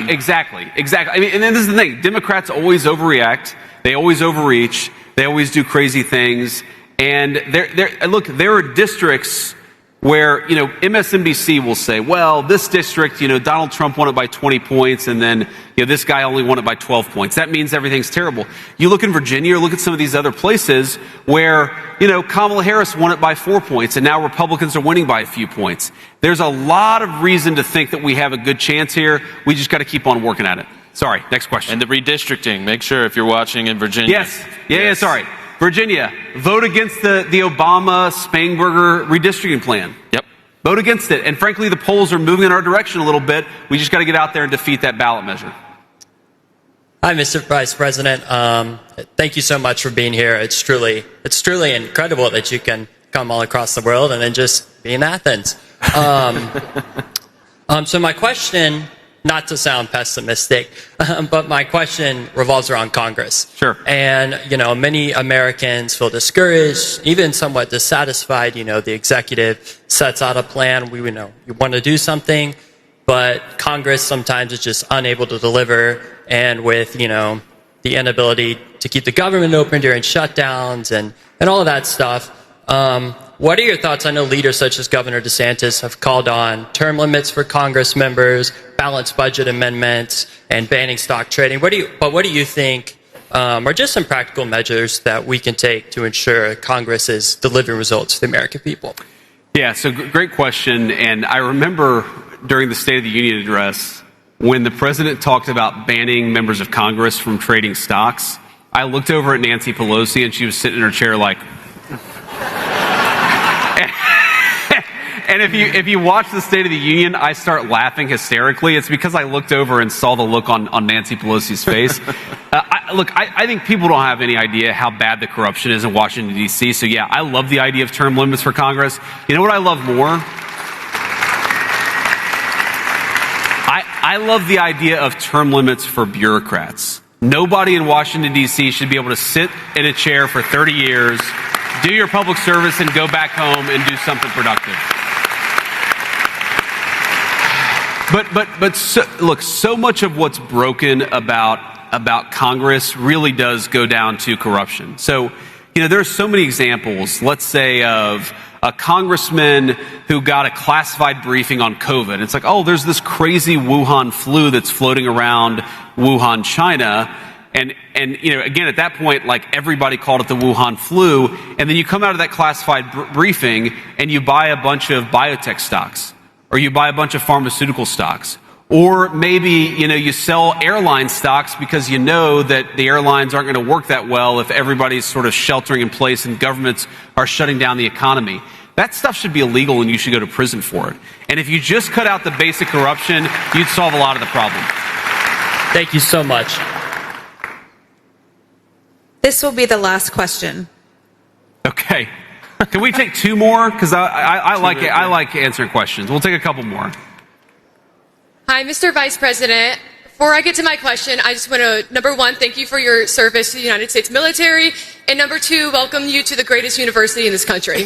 Exactly. I mean, and then this is the thing. Democrats always overreact. They always overreach. They always do crazy things. And there are districts where, MSNBC will say, well, this district, Donald Trump won it by 20 points, and then, this guy only won it by 12 points. That means everything's terrible. You look in Virginia, or look at some of these other places where, Kamala Harris won it by 4 points, and now Republicans are winning by a few points. There's a lot of reason to think that we have a good chance here. We just got to keep on working at it. Sorry, next question. And the redistricting. Make sure if you're watching in Virginia. Yes. Yeah, sorry. Virginia, vote against the Obama-Spangenberger redistricting plan. Yep. Vote against it. And frankly, the polls are moving in our direction a little bit. We just got to get out there and defeat that ballot measure. Hi, Mr. Vice President. Thank you so much for being here. It's truly incredible that you can come all across the world and then just be in Athens. So my question, not to sound pessimistic, but my question revolves around Congress. Sure. And, many Americans feel discouraged, even somewhat dissatisfied. The executive sets out a plan. You want to do something, but Congress sometimes is just unable to deliver. And with, the inability to keep the government open during shutdowns and all of that stuff, what are your thoughts? I know leaders such as Governor DeSantis have called on term limits for Congress members, balanced budget amendments, and banning stock trading. What do you think are just some practical measures that we can take to ensure Congress is delivering results to the American people? Yeah, so great question. And I remember during the State of the Union address, when the president talked about banning members of Congress from trading stocks, I looked over at Nancy Pelosi and she was sitting in her chair like, and if you watch the State of the Union, I start laughing hysterically. It's because I looked over and saw the look on Nancy Pelosi's face. I think people don't have any idea how bad the corruption is in Washington, D.C. So yeah, I love the idea of term limits for Congress. You know what I love more? I love the idea of term limits for bureaucrats. Nobody in Washington, D.C. should be able to sit in a chair for 30 years, do your public service, and go back home and do something productive. But so much of what's broken about Congress really does go down to corruption. So, there are so many examples, let's say, of a congressman who got a classified briefing on COVID. It's like, oh, there's this crazy Wuhan flu that's floating around Wuhan, China. And again, at that point, like, everybody called it the Wuhan flu. And then you come out of that classified briefing and you buy a bunch of biotech stocks, or you buy a bunch of pharmaceutical stocks. Or maybe, you sell airline stocks because you know that the airlines aren't going to work that well if everybody's sort of sheltering in place and governments are shutting down the economy. That stuff should be illegal and you should go to prison for it. And if you just cut out the basic corruption, you'd solve a lot of the problem. Thank you so much. This will be the last question. Okay. Can we take two more? Because I like answering questions. We'll take a couple more. Hi, Mr. Vice President. Before I get to my question, I just want to, number one, thank you for your service to the United States military. And number two, welcome you to the greatest university in this country.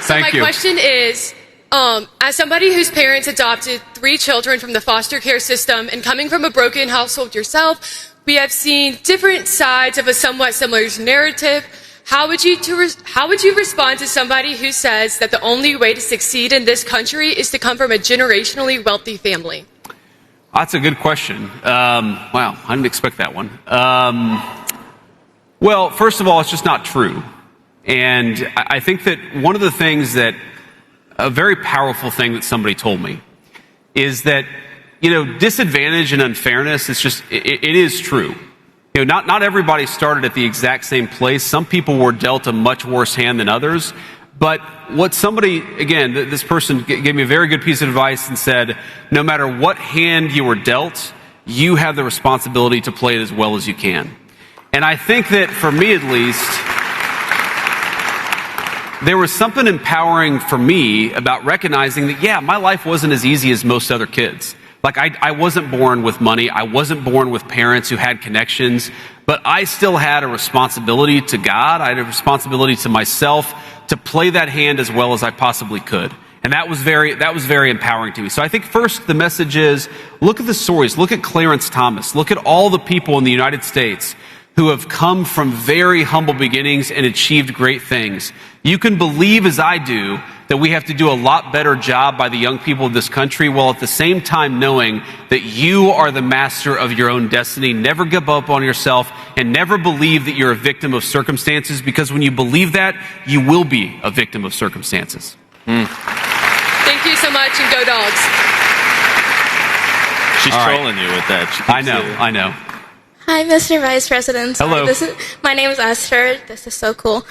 Thank you. My question is, as somebody whose parents adopted 3 children from the foster care system and coming from a broken household yourself, we have seen different sides of a somewhat similar narrative. How would you respond to somebody who says that the only way to succeed in this country is to come from a generationally wealthy family? That's a good question. Wow, I didn't expect that one. Well, first of all, it's just not true. And I think that one of the things that, a very powerful thing that somebody told me, is that, disadvantage and unfairness, it is true. Not everybody started at the exact same place. Some people were dealt a much worse hand than others. But what somebody, again, this person gave me a very good piece of advice and said, no matter what hand you were dealt, you have the responsibility to play it as well as you can. And I think that for me at least, there was something empowering for me about recognizing that, yeah, my life wasn't as easy as most other kids. Like, I wasn't born with money. I wasn't born with parents who had connections, but I still had a responsibility to God. I had a responsibility to myself to play that hand as well as I possibly could. And that was very empowering to me. So I think first the message is, look at the stories. Look at Clarence Thomas. Look at all the people in the United States who have come from very humble beginnings and achieved great things. You can believe, as I do, that we have to do a lot better job by the young people of this country, while at the same time knowing that you are the master of your own destiny. Never give up on yourself, and never believe that you're a victim of circumstances, because when you believe that, you will be a victim of circumstances. Thank you so much, and go Dogs. She's All right. trolling you with that. I know. Hi, Mr. Vice President. Hello. My name is Esther. This is so cool.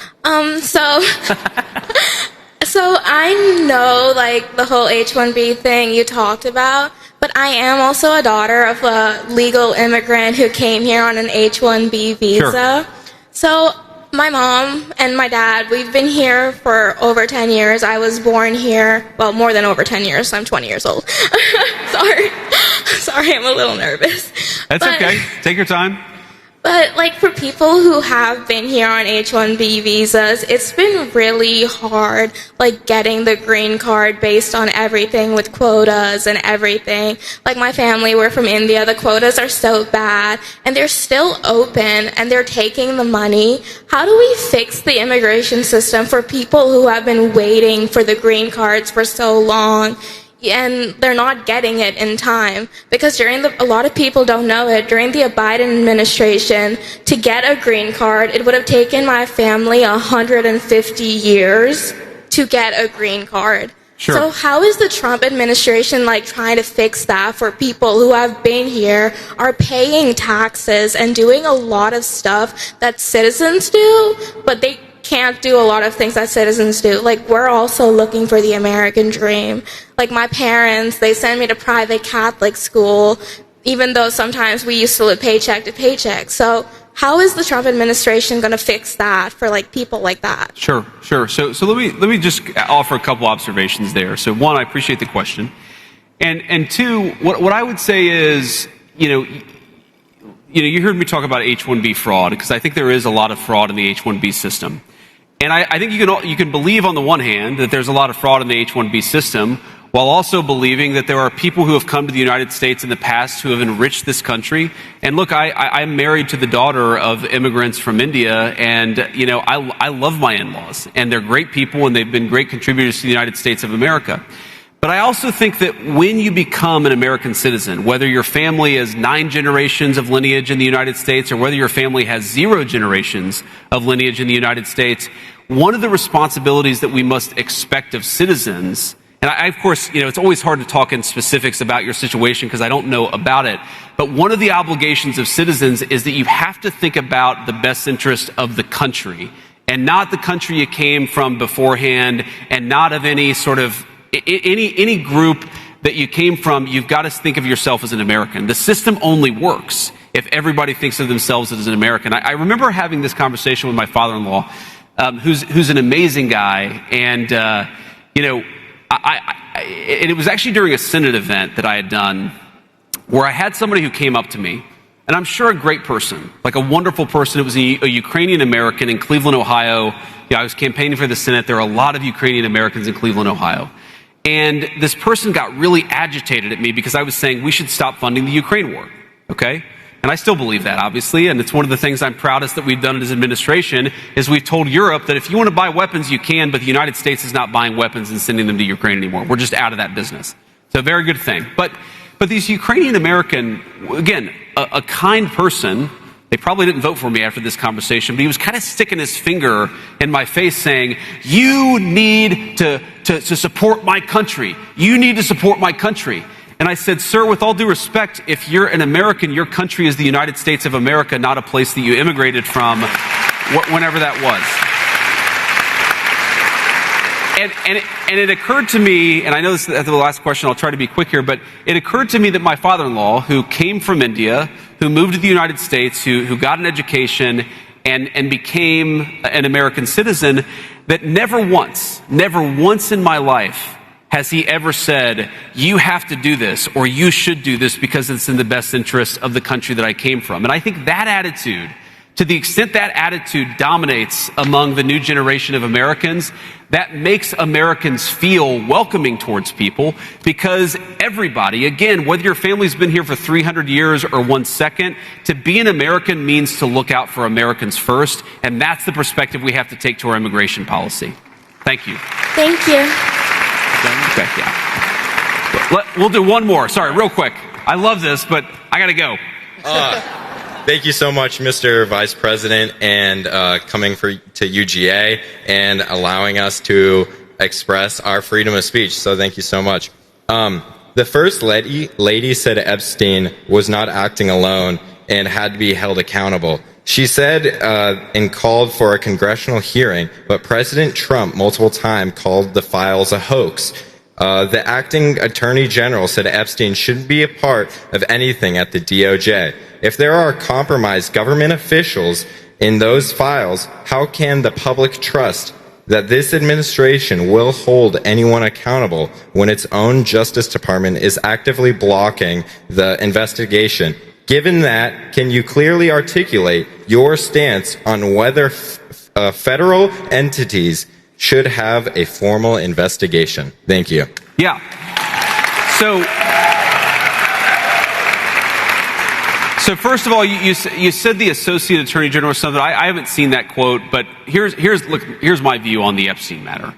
So I know, like, the whole H-1B thing you talked about, but I am also a daughter of a legal immigrant who came here on an H-1B visa. Sure. So my mom and my dad, we've been here for over 10 years. I was born here, well, more than over 10 years. I'm 20 years old. Sorry, I'm a little nervous. That's okay. Take your time. But, like, for people who have been here on H-1B visas, it's been really hard, like, getting the green card based on everything with quotas and everything. Like, my family, we're from India, the quotas are so bad, and they're still open, and they're taking the money. How do we fix the immigration system for people who have been waiting for the green cards for so long? And they're not getting it in time, because a lot of people don't know it, during the Biden administration, to get a green card, it would have taken my family 150 years to get a green card. Sure. So how is the Trump administration, like, trying to fix that for people who have been here, are paying taxes and doing a lot of stuff that citizens do, but they can't do a lot of things that citizens do? Like, we're also looking for the American dream. Like, my parents, they send me to private Catholic school, even though sometimes we used to live paycheck to paycheck. So how is the Trump administration going to fix that for, like, people like that? Sure. So let me just offer a couple observations there. So one, I appreciate the question, and two, what I would say is, you heard me talk about H-1B fraud, because I think there is a lot of fraud in the H-1B system. And I think you can believe, on the one hand, that there's a lot of fraud in the H-1B system, while also believing that there are people who have come to the United States in the past who have enriched this country. And look, I'm married to the daughter of immigrants from India, and, I love my in-laws, and they're great people, and they've been great contributors to the United States of America. But I also think that when you become an American citizen, whether your family has 9 generations of lineage in the United States, or whether your family has 0 generations of lineage in the United States, one of the responsibilities that we must expect of citizens, and of course, it's always hard to talk in specifics about your situation because I don't know about it, but one of the obligations of citizens is that you have to think about the best interest of the country, and not the country you came from beforehand, and not of any sort of any group that you came from. You've got to think of yourself as an American. The system only works if everybody thinks of themselves as an American. I remember having this conversation with my father-in-law, who's an amazing guy, and and it was actually during a Senate event that I had done, where I had somebody who came up to me, and I'm sure a great person, like a wonderful person. It was a Ukrainian American in Cleveland, Ohio. I was campaigning for the Senate. There are a lot of Ukrainian Americans in Cleveland, Ohio. And this person got really agitated at me because I was saying we should stop funding the Ukraine war, okay? And I still believe that, obviously, and it's one of the things I'm proudest that we've done as administration, is we've told Europe that if you want to buy weapons, you can, but the United States is not buying weapons and sending them to Ukraine anymore. We're just out of that business. It's a very good thing. But these Ukrainian American, again, a kind person, they probably didn't vote for me after this conversation, but he was kind of sticking his finger in my face saying, you need to support my country. You need to support my country. And I said, sir, with all due respect, if you're an American, your country is the United States of America, not a place that you immigrated from, whenever that was. And it occurred to me, and I know this is the last question, I'll try to be quick here, but it occurred to me that my father-in-law, who came from India, who moved to the United States, who got an education and became an American citizen, that never once in my life has he ever said, you have to do this, or you should do this because it's in the best interest of the country that I came from. And I think that attitude, to the extent that attitude dominates among the new generation of Americans, that makes Americans feel welcoming towards people, because everybody, again, whether your family's been here for 300 years or 1 second, to be an American means to look out for Americans first, and that's the perspective we have to take to our immigration policy. Thank you. Thank you. Okay, yeah. We'll do one more. Sorry, real quick. I love this, but I gotta go. Thank you so much, Mr. Vice President, and coming to UGA and allowing us to express our freedom of speech. So thank you so much. The First Lady said Epstein was not acting alone and had to be held accountable. She said and called for a congressional hearing, but President Trump multiple times called the files a hoax. The acting attorney general said Epstein shouldn't be a part of anything at the DOJ. If there are compromised government officials in those files, how can the public trust that this administration will hold anyone accountable when its own Justice Department is actively blocking the investigation? Given that, can you clearly articulate your stance on whether federal entities should have a formal investigation? Thank you. Yeah. So first of all, you said the Associate Attorney General or something. I haven't seen that quote, but here's my view on the Epstein matter.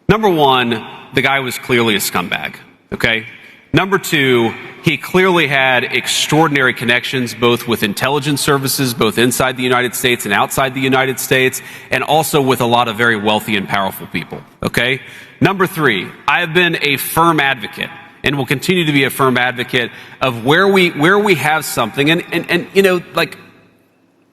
Number one, the guy was clearly a scumbag. Okay. Number two, he clearly had extraordinary connections, both with intelligence services, both inside the United States and outside the United States, and also with a lot of very wealthy and powerful people. Okay. Number three, I have been a firm advocate, and will continue to be a firm advocate of where we have something, and you know, like,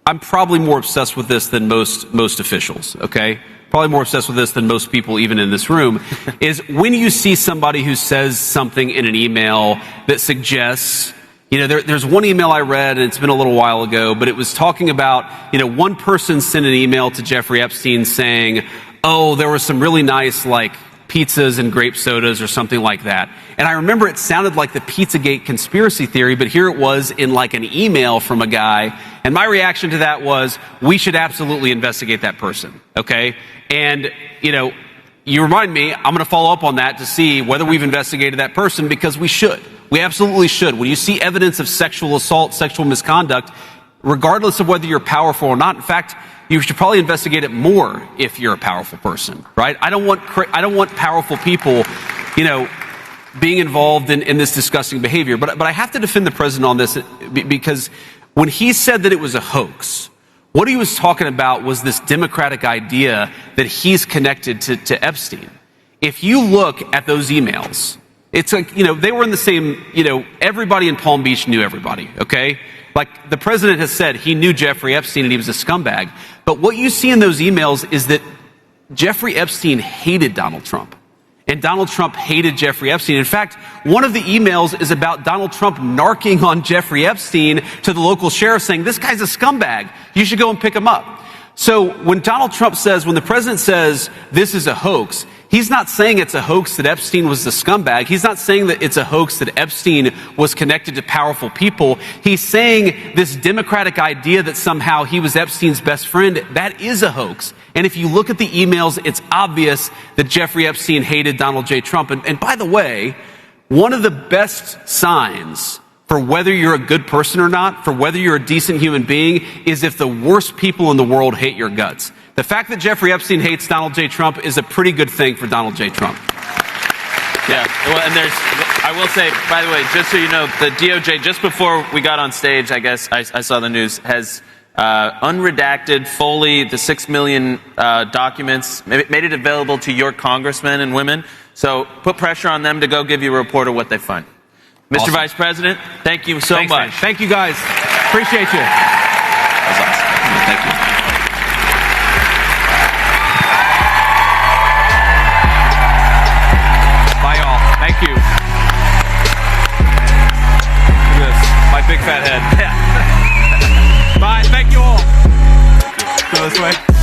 I'm probably more obsessed with this than most officials, okay? Probably more obsessed with this than most people even in this room, is when you see somebody who says something in an email that suggests, you know, there's one email I read, and it's been a little while ago, but it was talking about, you know, one person sent an email to Jeffrey Epstein saying, oh, there was some really nice, like, pizzas and grape sodas or something like that. And I remember it sounded like the Pizzagate conspiracy theory, but here it was in like an email from a guy. And my reaction to that was, we should absolutely investigate that person. Okay. And, you know, you remind me, I'm going to follow up on that to see whether we've investigated that person, because we should. We absolutely should. When you see evidence of sexual assault, sexual misconduct, regardless of whether you're powerful or not, in fact, you should probably investigate it more if you're a powerful person, right? I don't want powerful people, you know, being involved in this disgusting behavior. But I have to defend the president on this, because when he said that it was a hoax, what he was talking about was this democratic idea that he's connected to Epstein. If you look at those emails, it's like, you know, they were in the same, you know, everybody in Palm Beach knew everybody, okay? Like the president has said, he knew Jeffrey Epstein and he was a scumbag. But what you see in those emails is that Jeffrey Epstein hated Donald Trump, and Donald Trump hated Jeffrey Epstein. In fact, one of the emails is about Donald Trump narking on Jeffrey Epstein to the local sheriff, saying, this guy's a scumbag. You should go and pick him up. So when the president says this is a hoax, he's not saying it's a hoax that Epstein was the scumbag. He's not saying that it's a hoax that Epstein was connected to powerful people. He's saying this democratic idea that somehow he was Epstein's best friend, that is a hoax. And if you look at the emails, it's obvious that Jeffrey Epstein hated Donald J. Trump. And by the way, one of the best signs for whether you're a good person or not, for whether you're a decent human being, is if the worst people in the world hate your guts. The fact that Jeffrey Epstein hates Donald J. Trump is a pretty good thing for Donald J. Trump. Yeah, well, and I will say, by the way, just so you know, the DOJ, just before we got on stage, I guess I saw the news, has unredacted fully the 6 million documents, made it available to your congressmen and women. So put pressure on them to go give you a report of what they find. Mr. Awesome. Vice President, thank you so much. Man. Thank you, guys. Appreciate you. That's awesome. Thank you. fathead. Yeah. Bye. Thank you all. Go this way.